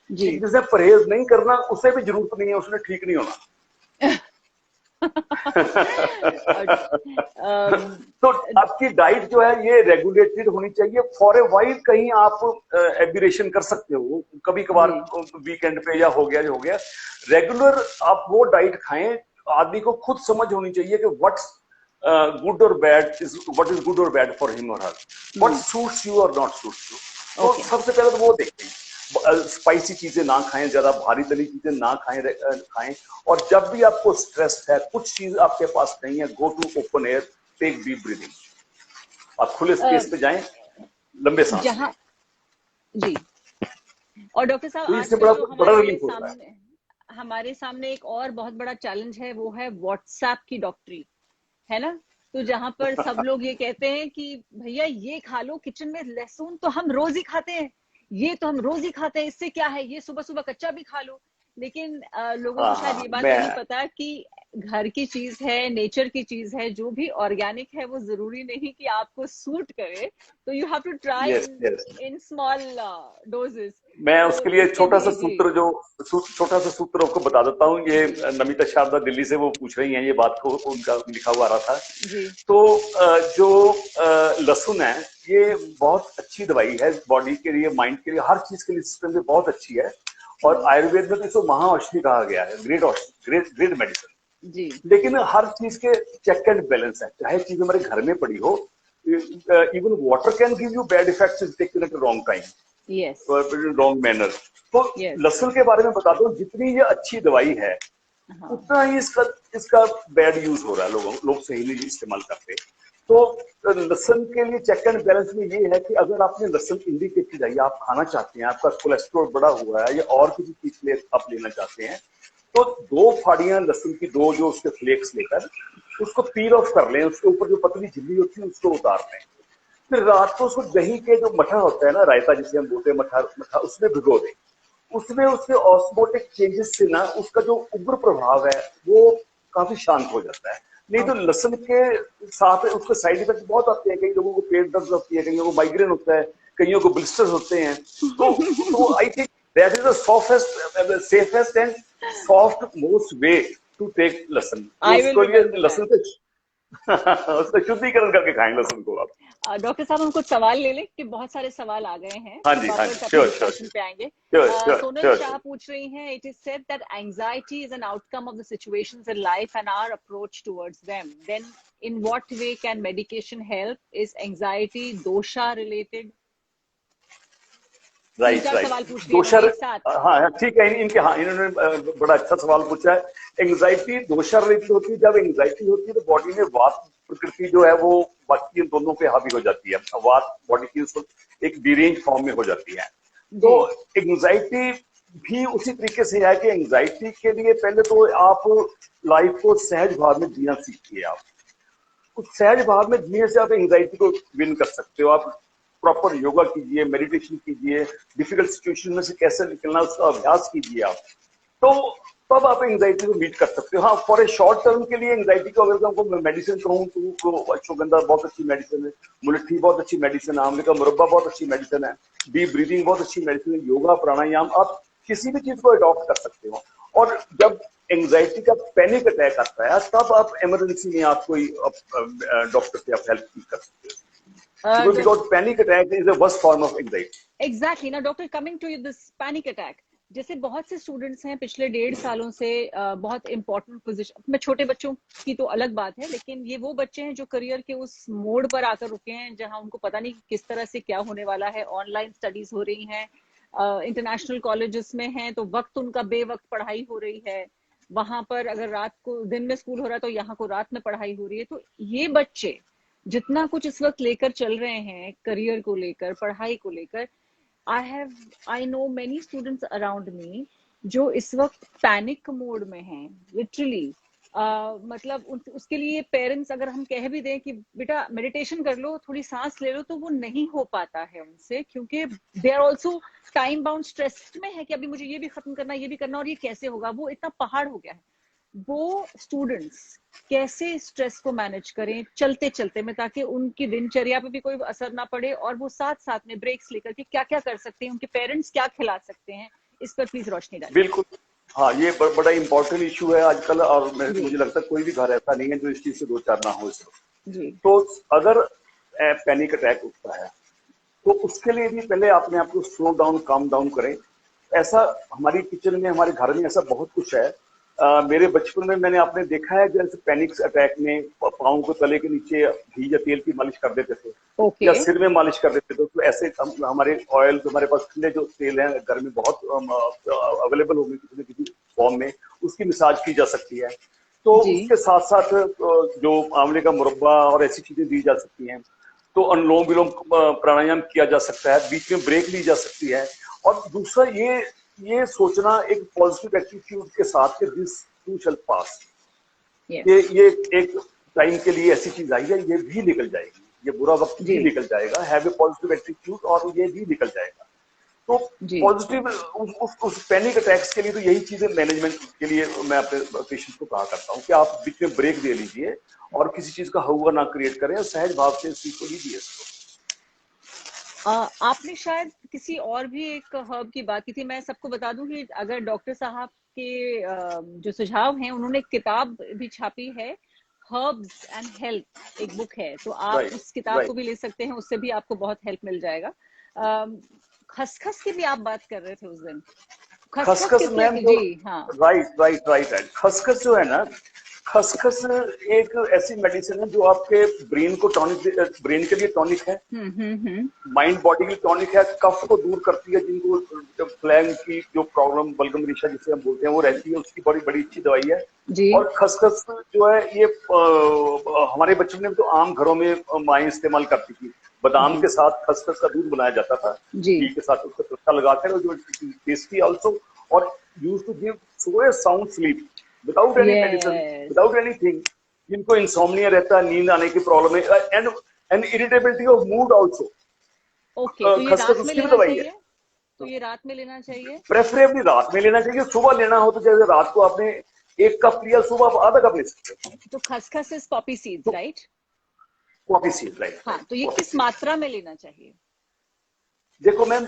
जी।
एक जिसने परहेज नहीं करना, उसे भी जरूरत नहीं है, उसने ठीक नहीं होना। तो आपकी डाइट जो है ये रेगुलेटेड होनी चाहिए। फॉर ए वाइल कहीं आप एबिरेशन कर सकते हो कभी कभार,
जी
वीकेंड पे या हो गया। रेगुलर आप वो डाइट खाएं। आदमी को खुद समझ होनी चाहिए कि व्हाट्स गुड और bad is, what is good और बैड फॉर हिम और हर, व्हाट सूट्स यू और नॉट सूट्स यू। तो
ओके।
सबसे पहले तो वो देखते हैं। स्पाइसी चीजें ना खाएं, ज्यादा भारी तली चीजें ना खाएं। और जब भी आपको स्ट्रेस है, कुछ चीज आपके पास नहीं है, go to open air, take deep breathing. आप खुले स्पेस पे जाएं, लंबे सांस लें,
जहाँ जी। और डॉक्टर साहब
तो इससे
आजकल
बड़ा
जो
बड़ा रिलीफ होता है।
हमारे सामने एक और बहुत बड़ा चैलेंज है, वो है व्हाट्सएप की डॉक्टरी, है ना? तो जहां पर सब लोग ये कहते हैं कि भैया ये खा लो, किचन में लहसुन तो हम रोज ही खाते हैं, ये तो हम रोज ही खाते हैं, इससे क्या है, ये सुबह सुबह कच्चा भी खा लो। लेकिन लोगों को शायद
हाँ
ये बात
मैं,
नहीं पता कि घर की चीज है, नेचर की चीज है, जो भी ऑर्गेनिक है वो जरूरी नहीं कि आपको सूट करे। तो you have to try
yes yes,
in small doses.
मैं
तो
उसके लिए
इसके लिए जी
छोटा सा सूत्र आपको बता देता हूँ। ये नमिता शारदा दिल्ली से वो पूछ रही हैं ये बात को, उनका लिखा हुआ आ रहा था।
जी
तो जो लहसुन है, ये बहुत अच्छी दवाई है बॉडी के लिए, माइंड के लिए, हर चीज के लिए, सिस्टम में बहुत अच्छी है। और आयुर्वेद में तो इसको महाऔषधि कहा गया है, ग्रेट औषधि, ग्रेट ग्रेट
जी
मेडिसिन। लेकिन हर चीज के चेक एंड बैलेंस है। चाहे चीज हमारे घर में पड़ी हो, even water can give you bad effects if taken at wrong time,
yes
wrong manner. तो
यस।
लहसुन के बारे में बता दो, जितनी ये अच्छी दवाई है
हाँ
उतना ही इसका बैड यूज हो रहा है। लोग सही नहीं इस्तेमाल करते। तो लहसुन के लिए चेक एंड बैलेंस में ये है कि अगर आपने लहसुन इंडिकेटेड है, आप खाना चाहते हैं, आपका कोलेस्ट्रॉल बढ़ा हुआ है या और किसी चीज आप लेना चाहते हैं, तो 2 फाड़ियां लहसुन की, 2 जो उसके फ्लेक्स लेकर उसको पील ऑफ कर लें, उसके ऊपर जो पतली झिल्ली होती है उसको उतार लें। फिर रात को उसको दही के जो मठा होता है ना, रायता जिसे हम बोलते हैं, मठा मठा, उसमें भिगो दें। उसमें उसके ऑस्मोटिक चेंजेस से ना उसका जो उग्र प्रभाव है वो काफी शांत हो जाता है। नहीं तो
ओके।
लहसुन के साथ उसके साइड इफेक्ट बहुत आते हैं। कई लोगों को पेट दर्द होती है, कईयों को माइग्रेन होता है, कईयों को ब्लिस्टर्स होते हैं। तो I think that is the softest, safest and soft most way to take lahsun. तो
आई विल
उसको लिए
रिमेम्बर दैट।
लहसुन के उसका शुद्धिकरण करके खाएं लहसुन को आप।
डॉक्टर साहब हम कुछ सवाल ले लें कि बहुत सारे सवाल आ गए हैं,
हाँ
फिर
जी हाँ जी,
वापस अपनी
श्योर श्योर
डिस्कशन पे आएंगे।
Sure sure
Sonal
sure
Shah
sure.
पूछ रही हैं, it is said that anxiety is an outcome of the situations in life and our approach towards them, then in what way can medication help, is anxiety dosha related? तीन
right
चार
right.
सवाल पूछ लिए इन्होंने
दोषर,
एक साथ।
हाँ हाँ, ठीक है। इनके, हाँ इन्होंने बड़ा अच्छा सवाल पूछा है। एंजाइटी दोषर रिलेटेड होती है। जब एंजाइटी होती है तो बॉडी में वात प्रकृति जो है वो बाकी इन दोनों पे हावी हो जाती है। वात बॉडी की उसको एक डिरेंज फॉर्म में हो जाती है। तो
जी
एंजाइटी भी उसी तरीके से है कि एंजाइटी के लिए पहले तो आप लाइफ को सहज भाव में जीना सीखिए। आप उस सहज भाव में जीने से आप एंजाइटी को विन कर सकते हो। आप प्रॉपर योगा कीजिए, मेडिटेशन कीजिए, डिफिकल्ट सिचुएशन में से कैसे निकलना उसका अभ्यास कीजिए आप। तो तब आप एंजाइटी को मीट कर सकते हो। हाँ, फॉर ए शॉर्ट टर्म के लिए एंजाइटी को अगर मैं मेडिसिन कहूँ तो अश्वगंधा बहुत अच्छी मेडिसिन है, मुलट्ठी बहुत अच्छी मेडिसिन है, आंवले का मुरब्बा बहुत अच्छी मेडिसिन है, डीप ब्रीदिंग बहुत अच्छी मेडिसिन है, योगा प्राणायाम, आप किसी भी चीज को अडॉप्ट कर सकते हो। और जब एंजाइटी का पैनिक अटैक आता है तब आप इमरजेंसी में आप कोई डॉक्टर से आप हेल्प कर सकते हो, because panic attack is a worst form of anxiety.
Exactly ना doctor, coming to this panic attack, जैसे बहुत से स्टूडेंट्स हैं पिछले 1.5 सालों से बहुत इंपॉर्टेंट पोजीशन में, छोटे बच्चों की तो अलग बात है, लेकिन ये वो बच्चे हैं जो करियर के उस मोड़ पर आकर रुके हैं जहां उनको पता नहीं किस तरह से क्या होने वाला है। ऑनलाइन स्टडीज हो रही हैं, इंटरनेशनल कॉलेजेस में हैं, तो वक्त उनका बेवक्त पढ़ाई हो रही है। वहां पर अगर रात को, दिन में स्कूल हो रहा है तो यहाँ को रात में पढ़ाई हो रही है। तो ये बच्चे जितना कुछ इस वक्त लेकर चल रहे हैं, करियर को लेकर, पढ़ाई को लेकर, I know many students around me जो इस वक्त पैनिक मोड में हैं, लिटरली। मतलब उसके लिए पेरेंट्स अगर हम कह भी दें कि बेटा मेडिटेशन कर लो, थोड़ी सांस ले लो, तो वो नहीं हो पाता है उनसे, क्योंकि they are also time bound stress में है कि अभी मुझे ये भी खत्म करना, ये भी करना, और ये कैसे होगा, वो इतना पहाड़ हो गया है। वो स्टूडेंट्स कैसे स्ट्रेस को मैनेज करें चलते चलते में, ताकि उनकी दिनचर्या पे भी कोई असर ना पड़े, और वो साथ साथ में ब्रेक्स लेकर के क्या क्या कर सकते हैं, उनके पेरेंट्स क्या खिला सकते हैं, इस पर प्लीज रोशनी डालिए।
बिल्कुल, हाँ, ये बड़ा इंपॉर्टेंट इशू है आजकल, और मुझे लगता है कोई भी घर ऐसा नहीं है जो इस चीज से दो चार ना हो इस वक्त।
जी।
तो अगर पैनिक अटैक उठता है तो उसके लिए भी पहले अपने आप को स्लो डाउन, काम डाउन करें। ऐसा हमारी किचन में, हमारे घर में ऐसा बहुत कुछ है। मेरे बचपन में मैंने आपने देखा है जैसे पैनिक अटैक में पाँव को तले के नीचे घी या तेल की मालिश कर देते थे, या सिर में मालिश कर देते थे। तो ऐसे हमारे ऑयल, हमारे पास ठंडे जो तेल हैं घर में बहुत अवेलेबल होंगे किसी न किसी फॉर्म में, उसकी मसाज की जा सकती है। तो उसके साथ साथ जो आंवले का मुरब्बा और ऐसी चीजें दी जा सकती हैं। तो अनुलोम विलोम प्राणायाम किया जा सकता है, बीच में ब्रेक ली जा सकती है। और दूसरा ये सोचना एक पॉजिटिव एटीट्यूड के साथ कि दिस टू शैल पास, ये एक टाइम के लिए ऐसी चीज आई है, ये भी निकल जाएगी, ये बुरा वक्त भी निकल जाएगा। हैव ए पॉजिटिव एटीट्यूड, और ये भी निकल जाएगा। तो पॉजिटिव उस पैनिक अटैक्स के लिए तो यही चीजें मैनेजमेंट के लिए मैं अपने पेशेंट को कहा करता हूँ कि आप बीच में ब्रेक दे लीजिए और किसी चीज का हुआ ना क्रिएट करें, सहज भाव से इस चीज को लीजिए।
आपने शायद किसी और भी एक हर्ब की बात की थी। मैं सबको बता दूं कि अगर डॉक्टर साहब के जो सुझाव हैं, उन्होंने एक किताब भी छापी है, हर्ब्स एंड हेल्थ, एक बुक है, तो आप उस किताब को भी ले सकते हैं, उससे भी आपको बहुत हेल्प मिल जाएगा। खसखस की भी आप बात कर रहे थे उस दिन।
खसखस मैम,
जी हाँ,
राइट। खसखस जो है ना, खसखस एक ऐसी मेडिसिन है जो आपके ब्रेन को टॉनिक, ब्रेन के लिए टॉनिक है, माइंड बॉडी के लिए टॉनिक है, कफ को दूर करती है, जिनको फ्लैंग की जो प्रॉब्लम, बलगम रेशा जिसे हम बोलते हैं, वो रहती है, उसकी बड़ी अच्छी दवाई है जी। और खसखस जो है ये हमारे बचपन में तो आम घरों में माएं इस्तेमाल करती थी। बादाम के साथ खसखस का दूध बनाया जाता था, घी के साथ उसका तड़का लगाकर, जो टेस्टी ऑल्सो, और use to give so sound sleep without any medicine, without anything. जिनको इंसोम्निया रहता है, नींद आने की प्रॉब्लम है, and irritability of mood also, खसखस उसकी भी दवाई है।
तो ये रात में लेना चाहिए,
प्रेफरेबली रात में लेना चाहिए। सुबह लेना हो तो जैसे रात को आपने 1 कप लिया, सुबह आप आधा कप ले सकते हैं।
तो खसखस is Poppy seeds, right?
Poppy seed, right.
हाँ, तो ये किस मात्रा में लेना चाहिए?
देखो मैम,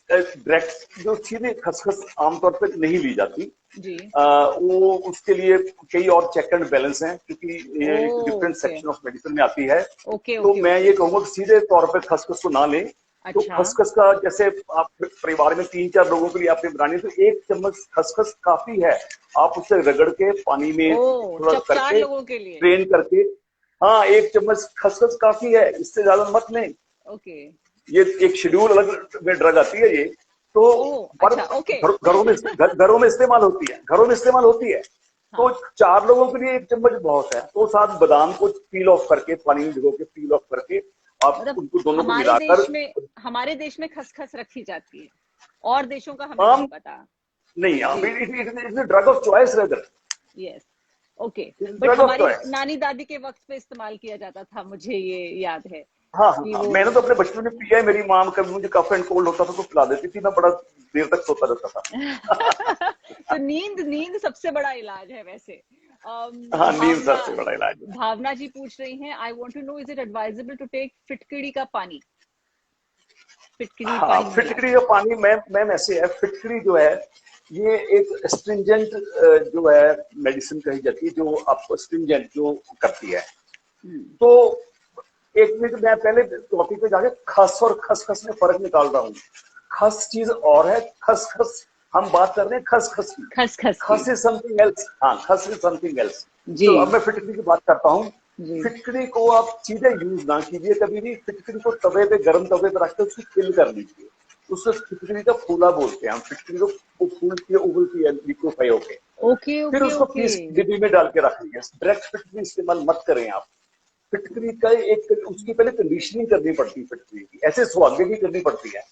डायरेक्ट जो सीधे खसखस आमतौर पर नहीं ली जाती जी। वो उसके लिए कई और चेक एंड बैलेंस हैं, क्योंकि ये डिफरेंट सेक्शन ऑफ मेडिसिन में आती है। तो मैं ये कहूँगा कि सीधे तौर पर खसखस को ना लें। तो खसखस का, जैसे आप परिवार में 3-4 लोगों के लिए आपने बनानी है, तो 1 चम्मच खसखस काफी है। आप उसे रगड़ के पानी में थोड़ा करके ट्रेन करके, हाँ, 1 चम्मच खसखस काफी है, इससे ज्यादा मत लें।
ओके,
ये एक शेड्यूल अलग में ड्रग आती है ये, तो घरों में इस्तेमाल होती है, हाँ। तो 4 लोगों के लिए 1 चम्मच बहुत है। तो साथ बादाम को पील ऑफ करके, पानी में भिगो के पील ऑफ करके, आप उनको दोनों को मिलाकर।
हमारे देश में खसखस रखी जाती है, और देशों का हमें नहीं पता।
नहीं, it's drug of choice rather.
Yes, okay, but हमारी नानी दादी के वक्त पे इस्तेमाल किया जाता था, मुझे ये याद है।
हाँ, मैंने तो अपने बचपन में पिया है। मेरी माँ कभी मुझे कफ एंड कोल्ड होता था तो पिला देती थी, मैं बड़ा देर तक सोता रहता था।
तो नींद सबसे बड़ा इलाज है वैसे।
हाँ, नींद सबसे बड़ा इलाज है।
भावना जी पूछ रही हैं, I want to know, is it advisable to take फिटकड़ी का पानी?
फिटकड़ी का पानी मैम ऐसे है, फिटकड़ी जो है ये एक स्ट्रिंजेंट जो है मेडिसिन कही जाती है, जो आपको स्ट्रिंजेंट जो करती है। तो एक मिनट, मैं पहले टॉपिक पे जाके खस और खसखस में फर्क निकाल रहा हूँ। खस चीज और है, खसखस हम बात कर रहे हैं खसखस की। खस इज समथिंग एल्स। हाँ, खस इज समथिंग एल्स। तो अब मैं फिटकड़ी की बात करता हूँ। फिटकड़ी को आप सीधे यूज ना कीजिए कभी भी। फिटकड़ी को तवे पे, गर्म तवे पे रख के उसको फिल कर लीजिए। उसको फिटकड़ी का फूला बोलते हैं हम। फिटकड़ी को फूलती है, उबलती है लिक्विफाई होके। फिर उसको पीस डिब्बी में डाल के रख लीजिए। डायरेक्ट फिटकड़ी इस्तेमाल मत करें आप। फिटकरी का एक, उसकी पहले कंडीशनिंग करनी पड़ती है फिटकरी की, ऐसे सुहागे की करनी पड़ती है।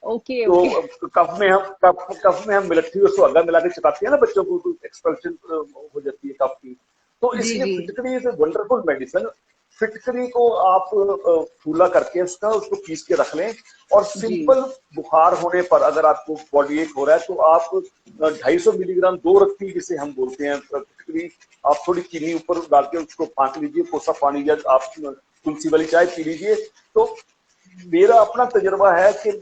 ओके
तो
ओके।
कफ में हम मिलिट्री और सुहागा मिला के चटाते हैं ना बच्चों को, तो एक्सपल्शन हो जाती है कफ की। तो
जी
इसलिए
जी
फिटकरी इज ए वंडरफुल मेडिसिन। फिटकरी को आप फूला करके उसको पीस के रख लें, और
जी।
सिंपल बुखार होने पर अगर आपको बॉडी एक हो रहा है तो आप 250 मिलीग्राम, 2 रत्ती जिसे हम बोलते हैं फिटकरी, आप थोड़ी चीनी ऊपर डाल के उसको फाँक लीजिए, कोसा पानी, या आप तुलसी वाली चाय पी लीजिए। तो मेरा अपना तजुर्बा है कि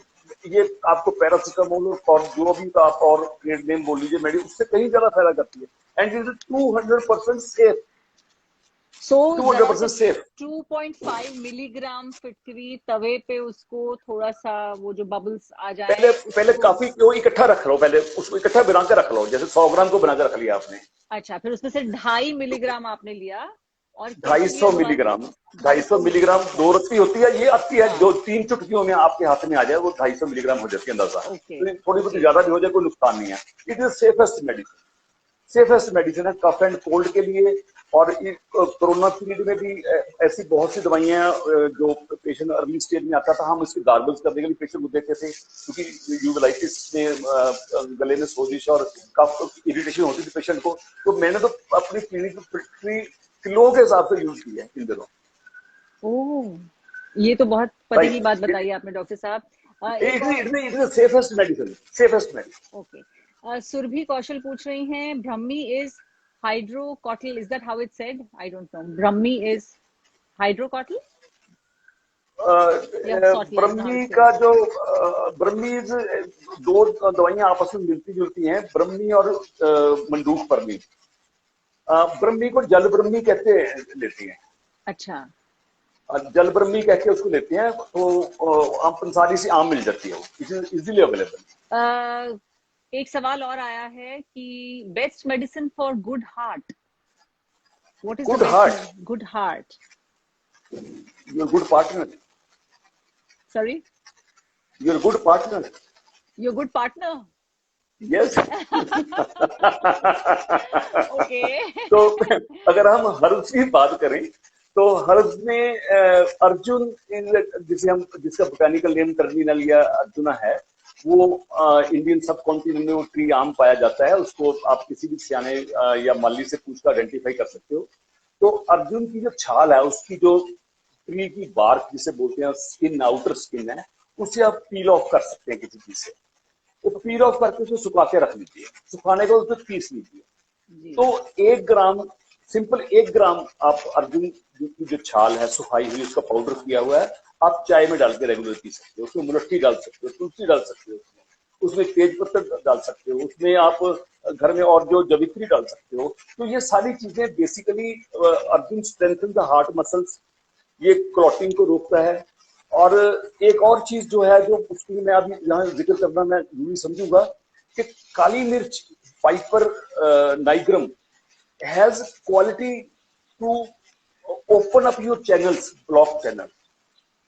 ये आपको पैरासिटामोल और जो भी आप और ट्रेड नेम बोल लीजिए मेडी, उससे कहीं ज्यादा फायदा करती है, एंड इट इज 200% सेफ।
सो जरा सा
200% सेफ।
2.5 मिलीग्राम फिटकरी तवे पे उसको थोड़ा सा वो जो बबल्स आ
पहले
जाए
पहले
उसको।
काफी को इकट्ठा रख लो, पहले उसको इकट्ठा बना के रख लो, जैसे 100 ग्राम को बना के रख लिया आपने।
अच्छा, फिर उसमें से 2.5 मिलीग्राम आपने लिया और कैसे लिया
250
दोबारा?
मिलीग्राम, 250
250
मिलीग्राम,
अच्छा।
2 रत्ती होती है, ये आती है
हाँ।
जो 3 चुटकियों में आपके हाथ में आ जाए, वो 250 मिलीग्राम हो जाती है अंदाजा।
ओके
तो थोड़ी बहुत
ओके।
ज्यादा भी हो जाए कोई नुकसान नहीं है। It is safest medicine. Safest medicine है कफ एंड कोल्ड के लिए। और कोरोना पीरियड में भी ऐसी बहुत सी दवाइयां जो पेशेंट अर्ली स्टेज में आता था, हम इसके गार्गल्स करने के लिए पेशेंट को देते थे, क्योंकि यूवेलाइटिस में गले में सोजिश और कफ इरिटेशन होती थी पेशेंट को। तो मैंने तो अपनी क्लिनिक में किलो के हिसाब से यूज किया है इन दिनों।
ओह, ये तो बहुत पते की बात
राइट,
बताई आपने डॉक्टर साहब। एक और।
It is safest medicine, safest medicine.
Okay. Surabhi Kaushal पूछ रही हैं, brahmi is hydrocotyle, is that how it said? I don't know, brahmi is hydrocotyle या सॉटल, is how it
brahmi
said?
का जो ब्रह्मी, दो दवाइयां आपस में मिलती जुलती हैं, ब्रह्मी और मंडूक परमी। ब्रह्मी को जल ब्रह्मी कहते हैं, लेती हैं।
अच्छा।
जल ब्रह्मी कह के उसको लेते हैं, तो आम पंसारी से आम मिल जाती है, वो इजीली अवेलेबल।
एक सवाल और आया है कि best medicine for good heart, what is the
good heart,
best good heart?
Your good partner,
sorry,
your good partner.
Your good partner.
Yes.
Okay.
तो अगर हम हर्ब्स की बात करें, तो हर्ब्स में अर्जुन, जिसका बोटानिकल नेम टर्मिनलिया अर्जुना है, वो इंडियन सब कॉन्टिनेंट में वो ट्री आम पाया जाता है। उसको आप किसी भी सियाने या माली से पूछकर आइडेंटिफाई कर सकते हो। तो अर्जुन की जो छाल है, उसकी जो ट्री की बार्क जिसे बोलते हैं, स्किन, आउटर स्किन है, उसे आप पील ऑफ कर सकते हैं किसी चीज से। तो पील ऑफ करके उसे सुखा के रख लीजिए, सुखाने को उसे पीस लीजिए।
जी।
तो 1 ग्राम, सिंपल 1 ग्राम आप अर्जुन की जो छाल है सुखाई हुई, उसका पाउडर किया हुआ है, आप चाय में डाल के रेगुलर पी सकते हो। उसमें मुलट्ठी डाल सकते हो, तुलसी डाल सकते हो, उसमें तेज पत्ता डाल सकते हो, उसमें आप घर में और जो जवित्री डाल सकते हो। तो ये सारी चीजें basically, Arjun strengthen the heart muscles, ये क्लॉटिंग को रोकता है। और एक और चीज जो है, जो उसकी मैं अभी यहाँ जिक्र करना मैं जरूरी समझूंगा, कि काली मिर्च, piper nigrum, has quality to open up your channels, block channel.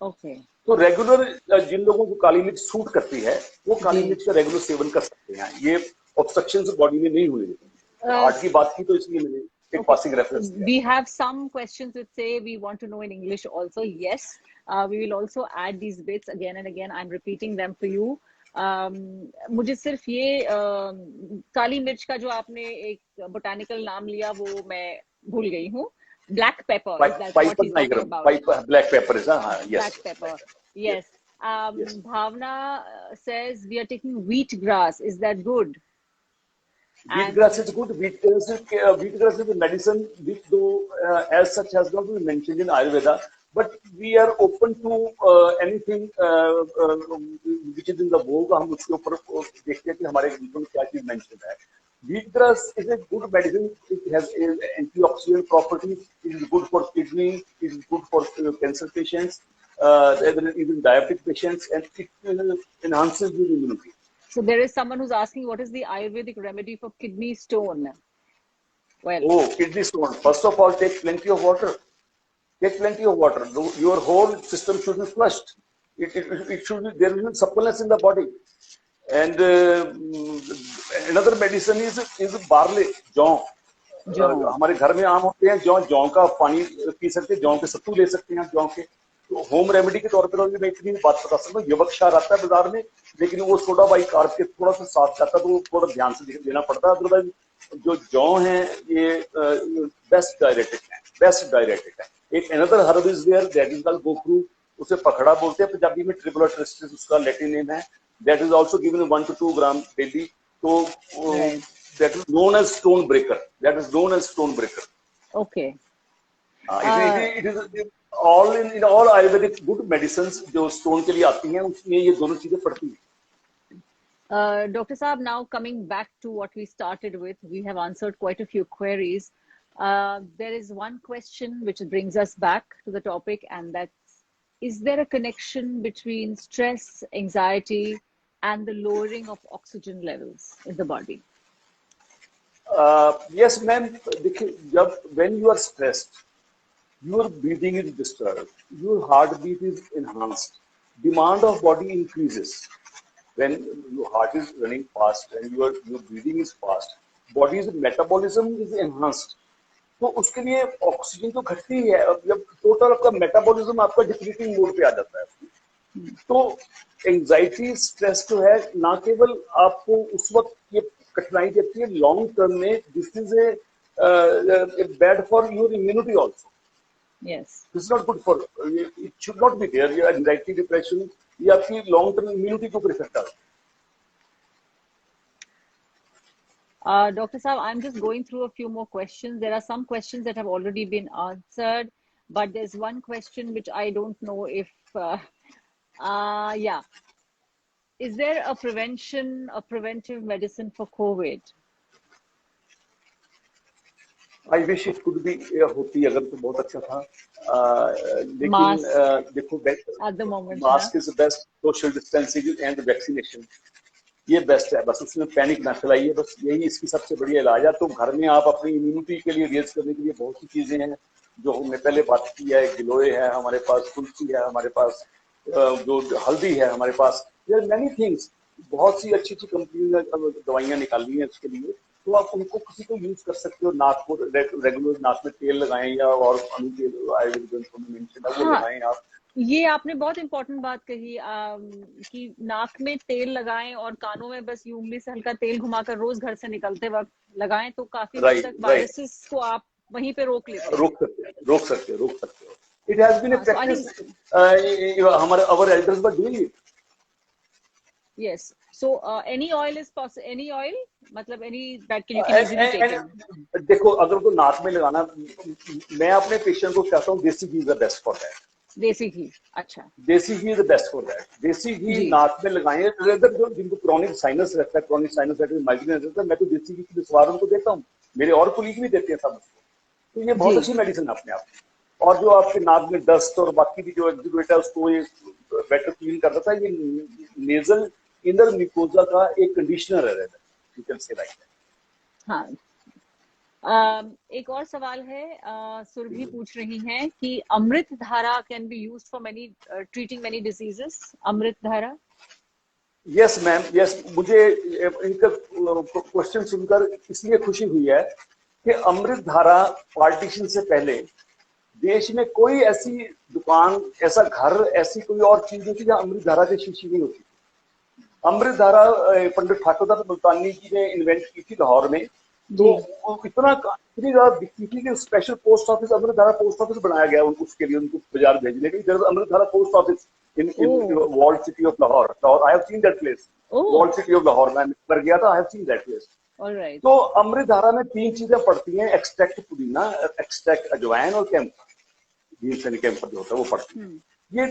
Okay.
तो रेगुलर जिन लोगों को काली मिर्च सूट करती है, वो काली
जी।
मिर्च का रेगुलर सेवन कर सकते हैं। ये ऑब्स्ट्रक्शन बॉडी में नहीं होने देती। हार्ट की बात की तो इसलिए मैंने एक
Okay,
पासिंग रेफरेंस दिया।
we have some questions which say we want to know in English also. Yes, we will also add these bits again and again. I'm repeating them for you. मुझे सिर्फ ये काली मिर्च का जो आपने एक botanical नाम लिया वो मैं भूल गई हूँ. Black pepper, is that what
Piper
he's talking
nigrum,
about?
Black pepper is, हाँ,
Black
yes,
pepper,
yes,
yes.
yes.
Bhavna says we are taking wheat grass. Is that good?
Wheatgrass
And
is good. Wheatgrass is a medicine which, though as such, has not been mentioned in Ayurveda, but we are open to anything which is in the vogue. हम उसके ऊपर देखते हैं कि हमारे ग्रंथों में क्या चीज मेंशन है। Wheatgrass is a good medicine. It has antioxidant properties. It is good for kidney. It is good for cancer patients, even diabetic patients, and it enhances the immunity.
so there is someone who's asking what is the Ayurvedic remedy for kidney stone? Well,
Oh, kidney stone. First of all, take plenty of water. Take plenty of water. Your whole system should be flushed. It should be, there is suppleness in the body. And another medicine is barley, जौ।
जौ।
हमारे घर में आम होते हैं जौ, जौ का पानी पी सकते हैं, जौ के सत्तू ले सकते हैं आप, जौ के। तो होम रेमेडी के तौर पर मैं इतनी बात बता सकता हूँ, यवक्षार आता है बाजार में, लेकिन वो सोडा बाइकार्ब के थोड़ा सा साथ जाता है, तो वो थोड़ा ध्यान से देना पड़ता है। अदरवाइज जो जौ है ये बेस्ट डायरेटिक है, बेस्ट डायरेटिक है। एक another herb is there that is called gokhru, उसे पखड़ा बोलते हैं पंजाबी में, ट्रिपला ट्रिस्टिस उसका लैटिन नेम है। That is also given 1 to 2 gram daily. तो
Right.
that is known as stone breaker. That is known as stone breaker.
Okay.
It is all in all Ayurvedic good medicines जो stone के लिए आती हैं, उसमें ये दोनों चीजें पड़ती हैं।
Dr. Saab, now coming back to what we started with, we have answered quite a few queries. There is one question which brings us back to the topic, and that's, is there a connection between stress, anxiety, and the lowering of oxygen levels in the body?
Yes, ma'am. देखिए, when you are stressed, your breathing is disturbed, your heartbeat is enhanced, demand of body increases. When your heart is running fast and your breathing is fast, body's metabolism is enhanced. तो उसके लिए oxygen तो घटती ही है, जब total आपका metabolism आपका depleting mode पे आ जाता है। तो एंजाइटी स्ट्रेस जो है, ना केवल आपको उस वक्त ये कठिनाई देती है, लॉन्ग टर्म में this is a bad for your immunity also.
Yes.
This is not good for, it should not be there. ये एंजाइटी, डिप्रेशन, ये आपकी लॉन्ग टर्म इम्यूनिटी के ऊपर इफेक्ट डालता है।
Dr. Saab, I'm just going through a few more questions. There are some questions that have already been answered, but there's one question which I don't know if, yeah. Is there a preventive medicine for COVID?
I wish it could be होती अगर तो बहुत अच्छा था, लेकिन
Mask.
देखो
At the moment,
mask is best, social distancing and vaccination ये best है। बस उसमें पैनिक ना फैलाइए, बस यही इसकी सबसे बढ़िया इलाज है। तो घर में आप अपनी इम्यूनिटी के लिए रेज करने के लिए बहुत सी चीजें हैं जो हमने पहले बात की है। गिलोय है हमारे पास, तुलसी है हमारे पास, जो हल्दी है हमारे पास, देयर आर मेनी थिंग्स। बहुत सी अच्छी अच्छी कंपनी ने दवाइयां निकाली हैं इसके लिए, तो आप उनको किसी को यूज कर सकते हो। नाक को रेगुलर नाक में तेल लगाएं, या और आयुर्वेदिक वो लगाएं आप।
ये आपने बहुत इंपॉर्टेंट बात कही कि नाक में तेल लगाएं और कानों में बस यूं उंगली से हल्का तेल घुमाकर रोज घर से निकलते वक्त लगाएं, तो काफी हद तक वायरसेस को आप वहीं पे रोक लेते हैं।
रोक सकते हो। It has been a practice. हमारे our elders were doing it.
Yes. So any oil is possible. Any oil, मतलब any that you can easily take in.
देखो, अगर तो नाक में लगाना, मैं अपने पेशेंट को कहता हूँ desi ghee is the best for that.
Desi ghee, अच्छा।
Desi ghee is the best for that. Desi ghee नाक में लगाएं। जो जिनको क्रॉनिक साइनस रहता है, क्रॉनिक साइनस माइग्रेन रहता है, मैं तो देसी घी की सवार उनको देता हूँ, मेरे और कोलीग भी देते हैं सब उसको। तो ये बहुत अच्छी मेडिसिन है अपने आप में। और जो आपके नाक में डस्ट और बाकी भी जो एक्जिक्यूट है उसको ये बेटर क्लीन कर देता है। ये नेजल इनर म्यूकोजा का एक कंडीशनर है, you can say like that.
हाँ, एक और सवाल है, सुरभि पूछ रही हैं कि Amrit Dhara can be used for many treating many diseases. Amrit Dhara?
Yes ma'am, yes. मुझे इनका क्वेश्चन सुनकर इसलिए खुशी हुई है कि अमृत धारा पार्टीशन से पहले देश में कोई ऐसी दुकान, ऐसा घर, ऐसी कोई और चीज होती जहाँ अमृत धारा की शीशी नहीं होती। अमृत धारा पंडित ठाकुरदास मुल्तानी जी ने इन्वेंट की थी लाहौर में। तो इतनी ज्यादा दिखती थी कि स्पेशल पोस्ट ऑफिस, अमृत धारा पोस्ट ऑफिस बनाया गया उसके लिए, उनको बाजार भेजने के लिए। Amrit Dhara post office in walled city of Lahore. I have seen that place, walled city of Lahore. मैं कर गया था, I have seen that place. तो अमृत धारा में 3 चीजें पड़ती हैं, एक्सट्रैक्ट पुदीना, एक्सट्रैक्ट अजवाइन और कैम्फर। कैम्फर जो होता है वो पड़ती है। ये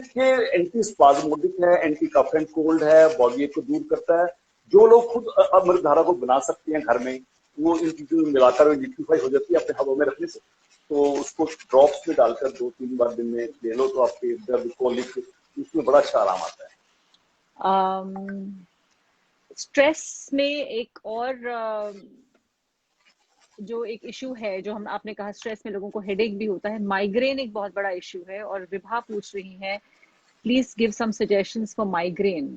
एंटी स्पाज्मोडिक है, एंटी कफ एंड कोल्ड है, बॉडी को दूर करता है। जो लोग खुद अमृत धारा को बना सकते हैं घर में, वो इन चीजों में मिलाकर लिक्विफाई हो जाती है अपने हवा में रखने से। तो उसको ड्रॉप्स में डालकर 2-3 बार दिन में ले लो तो आपके दर्द, कोलिक, उसमें बड़ा अच्छा आराम आता है।
स्ट्रेस में एक और जो एक इशू है, जो हम आपने कहा स्ट्रेस में लोगों को हेडेक भी होता है, माइग्रेन एक बहुत बड़ा इशू है। और विभा पूछ रही है, please give some suggestions for migraine.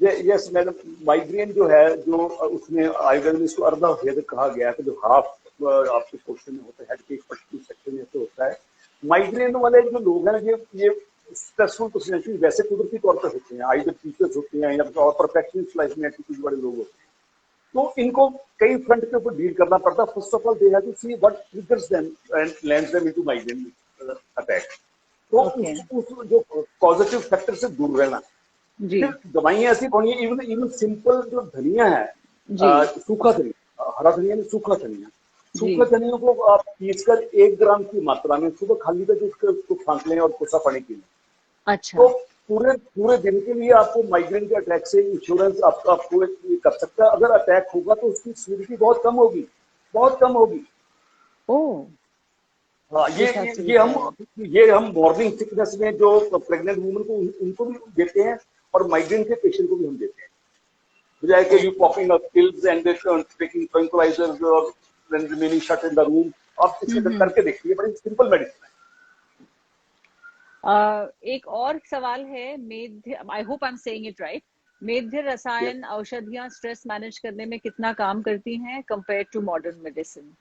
Yes madam, migraine जो है, जो उसमें आयुर्वेद में इसको अर्धा भेद कहा गया है। जो हाफ आपके क्वेश्चन में होता है, हेड के एक पर्टिकुलर सेक्शन में तो होता है, माइग्रेन वाले जो लोग हैं, ये स्ट्रेसफुल पर्सनैलिटी वैसे कुदरती तौर पर होते हैं, आइदर टीचर्स होते हैं या और परफेक्शनिस्ट लाइफ में एटीट्यूड वाले लोग होते हैं, तो इनको कई फ्रंट के ऊपर डील करना पड़ता है। First of all they have to see what triggers them and lands them into migraine attack. तो
Okay.
उस जो पॉजिटिव फैक्टर से दूर रहना।
जी
फिर दवाइयां ऐसी कौन है, इवन इवन सिंपल जो धनिया है,
जी
सूखा धनिया, हरा धनिया नहीं, सूखा धनिया,
जी
सूखा धनिया को आप पीसकर 1 ग्राम की मात्रा में सुबह खाली पेट उसको फांक लें और कोसा पानी पी लें,
अच्छा
तो पूरे पूरे दिन के लिए आपको माइग्रेन के अटैक से इंश्योरेंस आपको ये कर सकता है। अगर अटैक होगा तो उसकी सीवियरिटी बहुत कम होगी, बहुत कम होगी।
ओ
हाँ,
this has to be tried
ये हम मॉर्निंग सिकनेस में जो प्रेग्नेंट वुमन को उनको भी देते हैं और माइग्रेन के पेशेंट को भी हम देते हैं, बजाय कि you popping up pills and taking tranquillisers और then remaining shut in the room. आप इससे करके देखिए, बड़ी सिंपल मेडिसिन है।
एक और सवाल है, medhya, I hope I am saying it right, medhya rasayana औषधियां स्ट्रेस मैनेज करने में कितना काम करती हैं कंपेयर टू मॉडर्न मेडिसिन?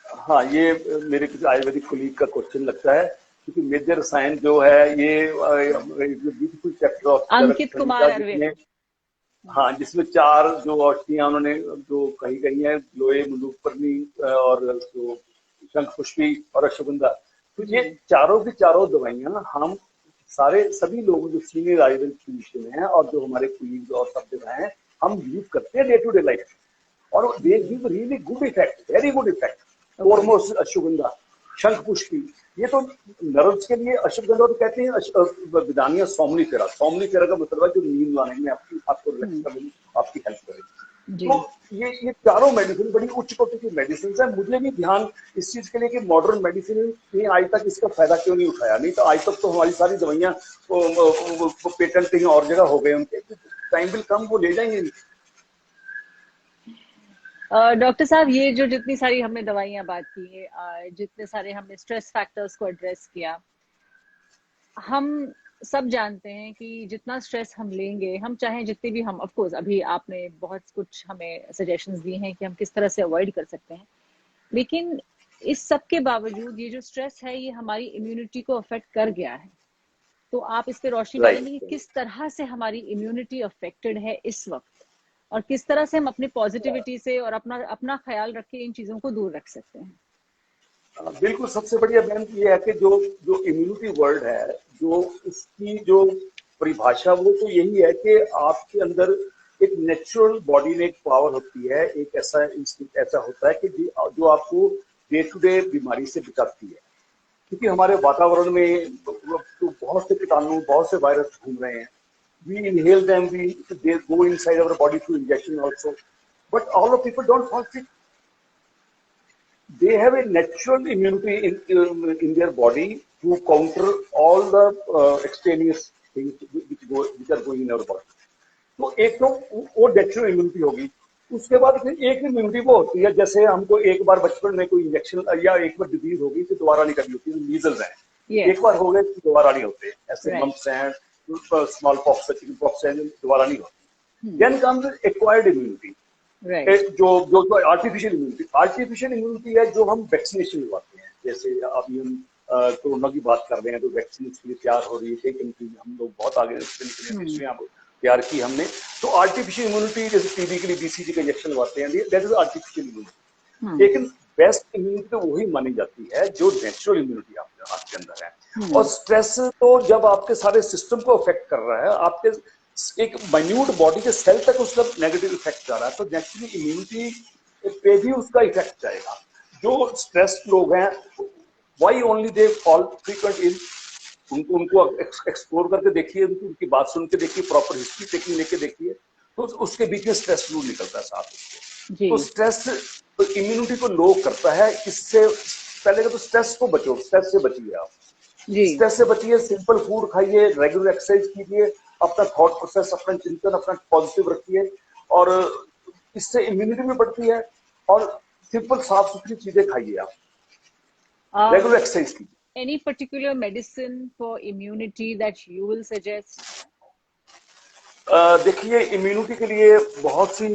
हाँ, ये मेरे किसी आयुर्वेदिक कोलीग का क्वेश्चन लगता है, क्योंकि मेजर रसायन जो है ये beautiful chapter of
Ankit Kumar Arvind.
जिसमें, हाँ, जिसमें 4 जो औषधियां उन्होंने जो कही गई हैं, लोए, मुलूकपर्णी और जो शंख पुष्पी और अश्वगंधा, तो ये चारों की चारों दवाइयां हम सभी लोग जो सीनियर आयुर्वेदिक फिजिशियन हैं और जो हमारे कोलीग और सब जगह हैं, हम यूज करते हैं डे टू डे लाइफ, और they give really good effect, very good effect. Foremost ashwagandha, शंख पुष्पी, ये तो नर्व्स के लिए। अश्वगंधा तो कहते हैं विदानिया सोमनीफेरा, सोमनीफेरा का मतलब है जो नींद लाने में आपको रिलैक्स करने में आपकी हेल्प करेगी। तो ये चारों मेडिसिन बड़ी उच्च कोटि की मेडिसिन है। मुझे भी ध्यान इस चीज के लिए कि मॉडर्न मेडिसिन ने आज तक इसका फायदा क्यों नहीं उठाया, नहीं तो आज तक तो हमारी सारी दवाइयां पेटेंट कहीं और जगह हो गए उनके, टाइम विल कम, वो ले जाएंगे।
डॉक्टर साहब, ये जो जितनी सारी हमने दवाइयां बात की है, जितने सारे हमने स्ट्रेस फैक्टर्स को एड्रेस किया, हम सब जानते हैं कि जितना स्ट्रेस हम लेंगे, हम चाहे जितनी भी, हम ऑफ कोर्स अभी आपने बहुत कुछ हमें सजेशंस दिए हैं कि हम किस तरह से अवॉइड कर सकते हैं, लेकिन इस सब के बावजूद ये जो स्ट्रेस है ये हमारी इम्यूनिटी को अफेक्ट कर गया है। तो आप इस पे रोशनी डालेंगे कि किस तरह से हमारी इम्यूनिटी अफेक्टेड है इस वक्त, और किस तरह से हम अपनी पॉजिटिविटी से और अपना ख्याल रख के इन चीजों को दूर रख सकते हैं?
बिल्कुल, सबसे बढ़िया बहन ये है कि जो जो इम्यूनिटी वर्ड है, जो उसकी जो परिभाषा, वो तो यही है कि आपके अंदर एक नेचुरल बॉडी में एक पावर होती है, एक ऐसा इंस्टिंक्ट ऐसा होता है कि जो आपको डे टू डे बीमारी से बचाती है। क्योंकि हमारे वातावरण में तो बहुत से कीटाणु, बहुत से वायरस घूम रहे हैं। We inhale them, they go inside our body through injection also. But all of people don't fall sick. They have a natural immunity in their body to counter all the extraneous things which are going in our body. तो एक तो वो natural immunity होगी। उसके बाद फिर एक immunity वो होती है, जैसे हमको एक बार बचपन में कोई इंजेक्शन या एक बार डिजीज होगी तो दोबारा नहीं करनी होती, मीजल्स है, एक बार हो गए तो दोबारा नहीं होते, ऐसे मम्प्स हैं, स्मॉल पॉक्स, चिकन पॉक्स है, दोबारा नहीं होती। देन कम्स एक्वायर्ड इम्यूनिटी, जो आर्टिफिशियल इम्यूनिटी है, जो हम वैक्सीनेशन लगवाते हैं। जैसे अभी हम कोरोना की बात कर रहे हैं, तो वैक्सीन के लिए तैयार हो रही है, हम लोग बहुत आगे तैयार की हमने। तो आर्टिफिशियल इम्यूनिटी, जैसे टीबी के लिए बीसीजी का इंजेक्शन लगवाते हैं, दैट इज आर्टिफिशियल इम्यूनिटी। लेकिन बेस्ट इम्यूनिटी तो वही मानी जाती है जो नेचुरल इम्यूनिटी आपके अंदर है। और स्ट्रेस तो जब आपके सारे सिस्टम को अफेक्ट कर रहा है, आपके एक माइन्यूट बॉडी के सेल तक उसका नेगेटिव इफेक्ट जा रहा है, तो नेचुरली इम्यूनिटी पे भी उसका इफेक्ट जाएगा। जो स्ट्रेस लोग हैं, why only they fall frequent in, उनको एक्सप्लोर करके देखिए, उनकी बात सुन के देखिए, प्रॉपर हिस्ट्री टेकिंग लेके देखिए, तो उसके बीच में स्ट्रेस जरूर निकलता है साथ उसको। तो स्ट्रेस तो इम्यूनिटी को लो करता है। इससे पहले तो स्ट्रेस को बचो, स्ट्रेस से बचिए आप, स्ट्रेस से बचिए, सिंपल फूड खाइए, रेगुलर एक्सरसाइज कीजिए, अपना थॉट प्रोसेस, अपना चिंतन अपना पॉजिटिव रखिए, और इससे इम्यूनिटी भी बढ़ती है। और सिंपल साफ सुथरी चीजें खाइए आप, रेगुलर एक्सरसाइज कीजिए।
Any particular medicine for immunity that you will suggest?
देखिए, इम्यूनिटी के लिए बहुत सी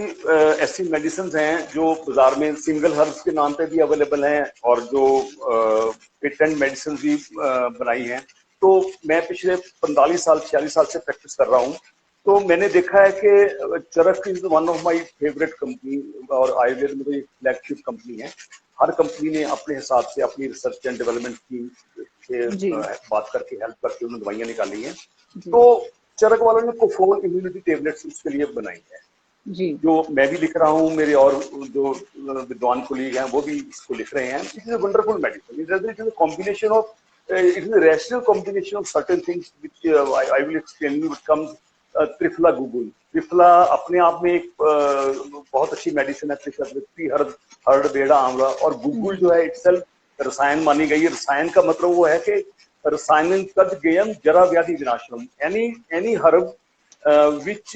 ऐसी मेडिसिन हैं जो बाजार में सिंगल हर्ब्स के नाम पे भी अवेलेबल हैं और जो पेटेंट मेडिसिन भी बनाई हैं। तो मैं पिछले 45 साल 46 साल से प्रैक्टिस कर रहा हूँ। तो मैंने देखा है कि Charak is one of my favourite company और आयुर्वेद में तो एक फ्लैगशिप कंपनी है। हर कंपनी ने अपने हिसाब से अपनी रिसर्च एंड डेवलपमेंट टीम से
जी
बात करके हेल्प करके उन्होंने दवाइयाँ निकाली हैं।
जी
तो चरक वालों ने कोफोल इम्यूनिटी टेबलेट्स उसके लिए बनाई है,
जी
जो मैं भी लिख रहा हूँ, मेरे और जो विद्वान कोलीग हैं वो भी इसको लिख रहे हैं। It is a wonderful medicine. It is a combination of it is a rational combination of certain things which I will explain you. It comes Triphala Guggul. Triphala अपने आप में एक बहुत अच्छी मेडिसिन है। त्रिफला हर्ड हर्ड बेड़ा आंवला, और गुगुल जो है इटसेल्फ रसायन मानी गई है। रसायन का मतलब वो है कि रसायन तद गेयम जरा व्याधि विनाशनम, any herb which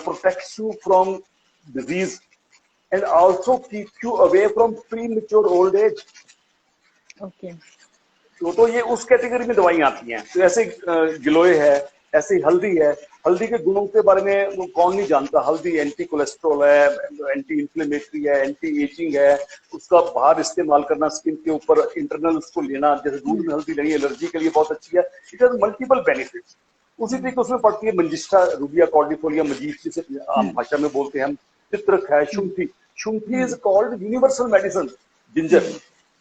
protects you from disease and also keeps you away from premature old age.
Okay
तो ये उस कैटेगरी में दवाइयां आती हैं। तो ऐसे गिलोय है, ऐसे हल्दी है। हल्दी के गुणों के बारे में वो कौन नहीं जानता। हल्दी एंटी कोलेस्ट्रॉल है, एंटी इंफ्लेमेटरी है, एंटी एजिंग है। उसका बाहर इस्तेमाल करना, स्किन के ऊपर इंटरनल उसको लेना, जैसे दूध में हल्दी लेनी एलर्जी के लिए बहुत अच्छी है। It has multiple benefits. उसी तरीके उसमें पड़ती है मंजिष्ठा, रूबिया कॉर्डिफोलिया, मजीठ जिसे आम भाषा में बोलते हैं हम। चित्रक है, shunthi. Shunthi is called universal medicine. Ginger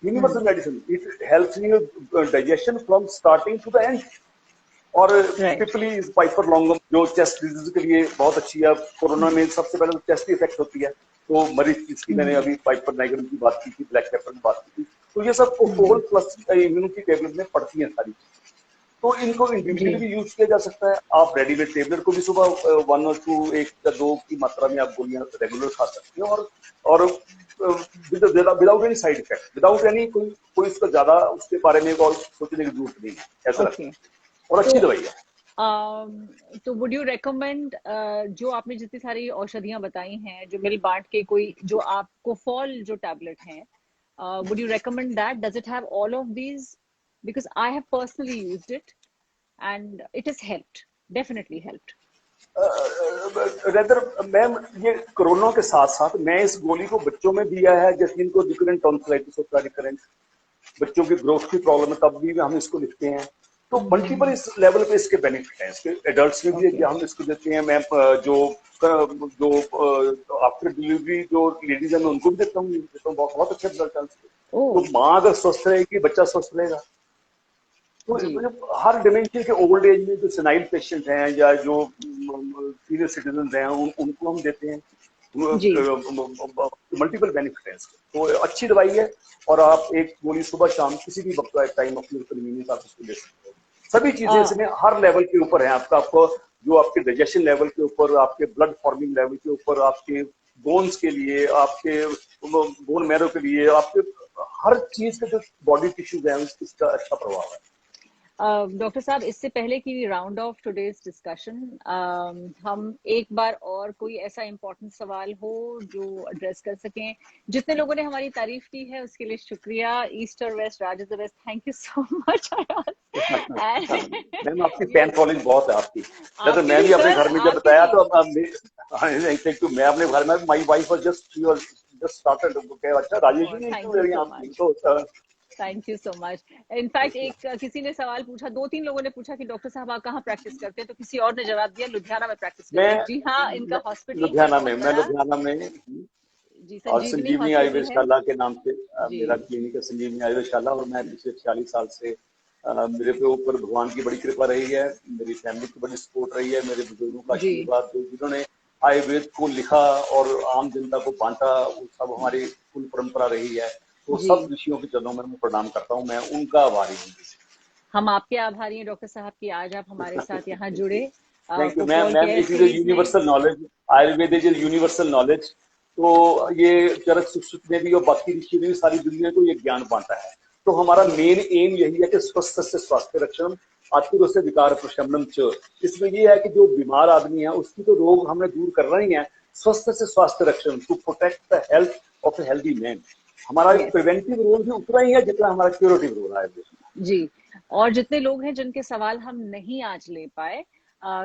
universal medicine. It helps in your digestion from starting to the end. और
right
pippali is Piper longum, जो चेस्ट डिजीज के लिए बहुत अच्छी है। कोरोना में सबसे पहले तो चेस्ट इफेक्ट होती है, तो मरीज जिसकी मैंने अभी पाइपर नाइग्रम की बात की थी, ब्लैक पेपर की बात की थी। तो ये सब कोफोल प्लस इम्यूनिटी टेबलेट में पड़ती हैं सारी चीजें। तो इनको इंडिविजुअली
जी
भी यूज किया जा सकता है। आप रेडीमेड टेबलेट को भी सुबह 1 और 2, 1 या 2 की मात्रा में आप गोलियां रेगुलर खा सकते हैं। और without any side effect, without any कोई इसका ज्यादा उसके बारे में और सोचने की जरूरत नहीं है, ऐसा लगता
ओके
है। और
तो
अच्छी दवाई है।
तो वुड यू रेकमेंड, जो आपने जितनी सारी औषधियां बताई हैं, जो मिल बांट के, कोई जो आपको फॉल जो टैबलेट हैं, would you recommend that? Does it have all of these? Because I have personally used it and it has helped, definitely helped.
Rather ma'am, ये कोरोना के साथ साथ मैं इस गोली को बच्चों में दिया है, जैसे जिनको रिकरेंट टॉन्सिलाइटिस होता है, रिकरेंट बच्चों की ग्रोथ की प्रॉब्लम है, तब भी हम इसको लिखते हैं। तो मल्टीपल इस लेवल पे इसके बेनिफिट हैं। इसके एडल्ट्स में भी
Okay.
हम इसको देते हैं। मैं जो आफ्टर डिलीवरी जो लेडीज हैं, मैं उनको भी देता हूँ। बहुत अच्छे रिजल्ट है उसके।
Oh,
तो माँ अगर स्वस्थ रहेगी, बच्चा स्वस्थ रहेगा। तो
जी
मतलब हर डिमेंशिया के ओल्ड एज में जो सेनाइल पेशेंट हैं या जो सीनियर सिटीजन हैं, उनको हम देते हैं।
जी
मल्टीपल बेनिफिट है इसके। तो अच्छी दवाई है, और आप एक गोली सुबह शाम किसी भी वक्त टाइम अपने कन्वीनियंस आप इसको ले सकते हो। सभी चीजें
आ,
इसमें हर लेवल के ऊपर है। आपको जो आपके डाइजेशन लेवल के ऊपर, आपके ब्लड फॉर्मिंग लेवल के ऊपर, आपके बोन्स के लिए, आपके बोन मैरो के लिए, आपके हर चीज के जो बॉडी टिश्यूज है उसका अच्छा प्रभाव है।
डॉक्टर साहब, इससे पहले कि राउंड ऑफ टुडेज डिस्कशन, हम एक बार और कोई ऐसा इम्पोर्टेंट सवाल हो जो एड्रेस कर सकें। जितने लोगों ने हमारी तारीफ की है उसके लिए शुक्रिया। ईस्ट और west, Raj is the best. Thank you so much.
Ma'am, आपकी फैन फॉलोइंग बहुत है आपकी। तो
आपकी
मैं
भी
भी अपने
सर,
घर में जब
आपकी
बताया
भी।
तो थैंक यू। मैं अपने घर में, my wife was just started. अच्छा, राजेश जी ने
थैंक
इंटरव्यू ले
यू
रही हैं
सो
आपकी
मच,
तो
thank you so much. In fact एक किसी ने सवाल पूछा, 2-3 लोगों ने पूछा कि डॉक्टर साहब आप कहाँ प्रैक्टिस करते हैं, तो किसी और ने जवाब दिया लुधियाना में प्रैक्टिस करते हैं। जी हाँ, इनका हॉस्पिटल है
लुधियाना में,
बहुत बड़ा।
जी,
जी,
और
संजीवनी
संजीवनी
हॉस्पिटल है।
आयुर्वेदशाला के नाम से
जी
मेरा क्लिनिक है, संजीवनी आयुर्वेदशाला। और मैं पिछले 40 साल से मेरे पे ऊपर भगवान की बड़ी कृपा रही है, मेरी फैमिली की बड़ी सपोर्ट रही है, मेरे बुजुर्गों का
जी
आशीर्वाद, जिन्होंने आयुर्वेद को लिखा और आम जनता को बांटा, वो सब हमारी कुल परंपरा रही है। तो
जी,
सब ऋषियों के चरणों में मैं प्रणाम करता हूँ। मैं उनका आभारी हूँ।
हम आपके आभारी हैं डॉक्टर साहब कि आज आप हमारे साथ यहाँ जुड़े।
Thank you ma'am.
कुफॉल
ma'am,
care
it is
series में।
Universal knowledge. Ayurveda is universal knowledge. तो ये चरक सुश्रुत ने भी और बाकी ऋषि ने भी सारी दुनिया को ये ज्ञान बांटा है। तो हमारा
जी
मेन एम यही है कि स्वस्थ से स्वास्थ्य रक्षण, आतुर से विकार प्रशमनम च। इसमें ये है कि जो बीमार आदमी है उसकी तो रोग हमें दूर करना ही है। स्वस्थ से स्वास्थ्य रक्षण, to protect the health of a healthy man. हमारा
यस
प्रिवेंटिव रोल भी उतना ही है जितना हमारा क्यूरेटिव रोल है।
जी। और जितने लोग हैं जिनके सवाल हम नहीं आज ले पाए,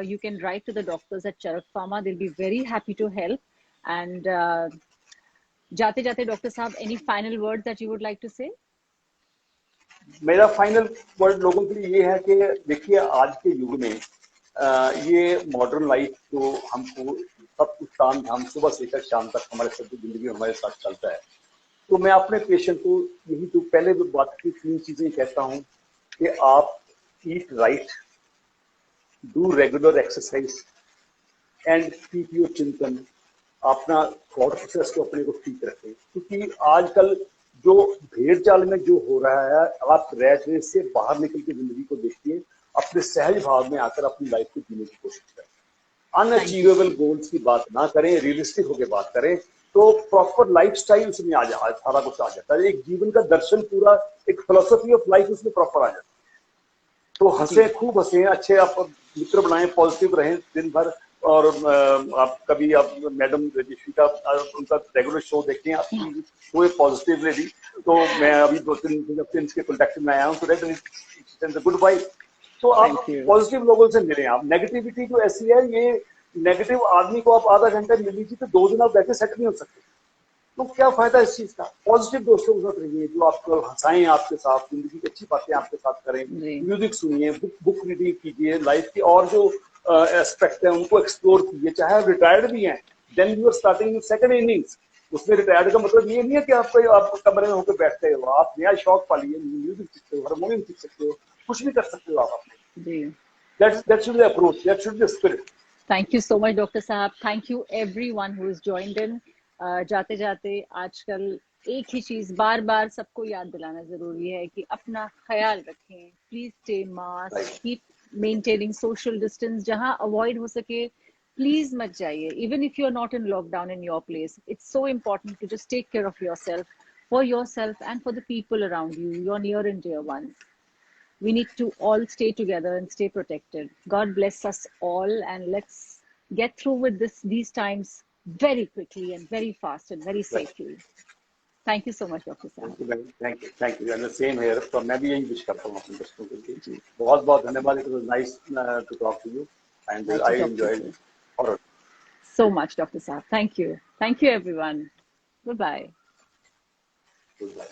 you can write to the doctors at Charak Pharma. They'll be very happy to help. And Jate Jate, Dr. Saab, any final words that you would like to say?
मेरा फाइनल वर्ड लोगों के लिए ये है कि देखिए आज के युग में ये मॉडर्न लाइफ जो हमको सब कुछ काम धाम सुबह से लेकर शाम तक हमारे सब जिंदगी हमारे साथ चलता है, तो मैं अपने पेशेंट को यही तो पहले भी बात की 3 चीजें कहता हूँ कि आप eat right, do regular exercise and keep your चिंतन, अपना थॉट प्रोसेस को अपने को ठीक रखें, क्योंकि आजकल जो भेड़ चाल में जो हो रहा है, आप रैट रेस से बाहर निकल के जिंदगी को देखिए, अपने सहज भाव में आकर अपनी लाइफ को जीने की कोशिश करें, अनअचीवेबल गोल्स की बात ना करें, रियलिस्टिक होकर बात करें, तो प्रॉपर लाइफस्टाइल उसमें आ जाए, सारा कुछ आ जाता है, एक जीवन का दर्शन पूरा, एक फिलोसफी ऑफ लाइफ उसमें प्रॉपर आ जाता है। तो हंसे, खूब हंसे, अच्छे आप मित्र बनाएं, पॉजिटिव रहें दिन भर, और आप कभी आप मैडम रजनीश्वरी का उनका रेगुलर शो देखें, आपकी वो एक पॉजिटिव लेडी, तो मैं अभी 2-3 दिन के कॉन्टेक्ट में आया हूँ, तो गुड वाइब, तो आप पॉजिटिव लोगों से मिलें। आप नेगेटिविटी जो ऐसी है, ये नेगेटिव आदमी को आप आधा घंटा मिल लीजिए तो 2 दिन आप बैठे सेट नहीं हो सकते, तो क्या फायदा इस चीज का। पॉजिटिव दोस्तों के साथ रहिए जो आपको हंसाएं, आपके साथ जिंदगी की अच्छी बातें आपके साथ करें, म्यूजिक सुनिए, बुक रीडिंग कीजिए, लाइफ की और जो एस्पेक्ट है उनको एक्सप्लोर कीजिए, चाहे आप रिटायर्ड भी हैं, then you are starting second innings. उसमें रिटायर्ड का मतलब ये नहीं है कि आप कमरे में होकर बैठते हो, आप नया शौक पालिए, म्यूजिक सीखते हो, हारमोनियम सीख सकते हो, कुछ भी कर सकते हो आप अपने। That should be the approach, that should be the spirit.
Thank you so much, Dr. Saab. Thank you everyone who has joined in. जाते जाते आजकल एक ही चीज बार बार सबको याद दिलाना जरूरी है कि अपना ख्याल रखें, please stay mask, keep maintaining social distance, जहां अवॉइड हो सके प्लीज मत जाइए, even if you are not in lockdown in your place, it's so important to just take care of yourself and for the people around you, your near and dear ones. We need to all stay together and stay protected. God bless us all, and let's get through with these times very quickly and very fast and very safely. Thank you so much, Dr. Saab.
Thank you. And the same here. तो मैं भी यही wish करता हूँ अपने दोस्तों के लिए। बहुत बहुत धन्यवाद. It was nice to talk to you, and I enjoyed it
so much, Dr. Saab. Thank you. Thank you, everyone. Goodbye.
Goodbye.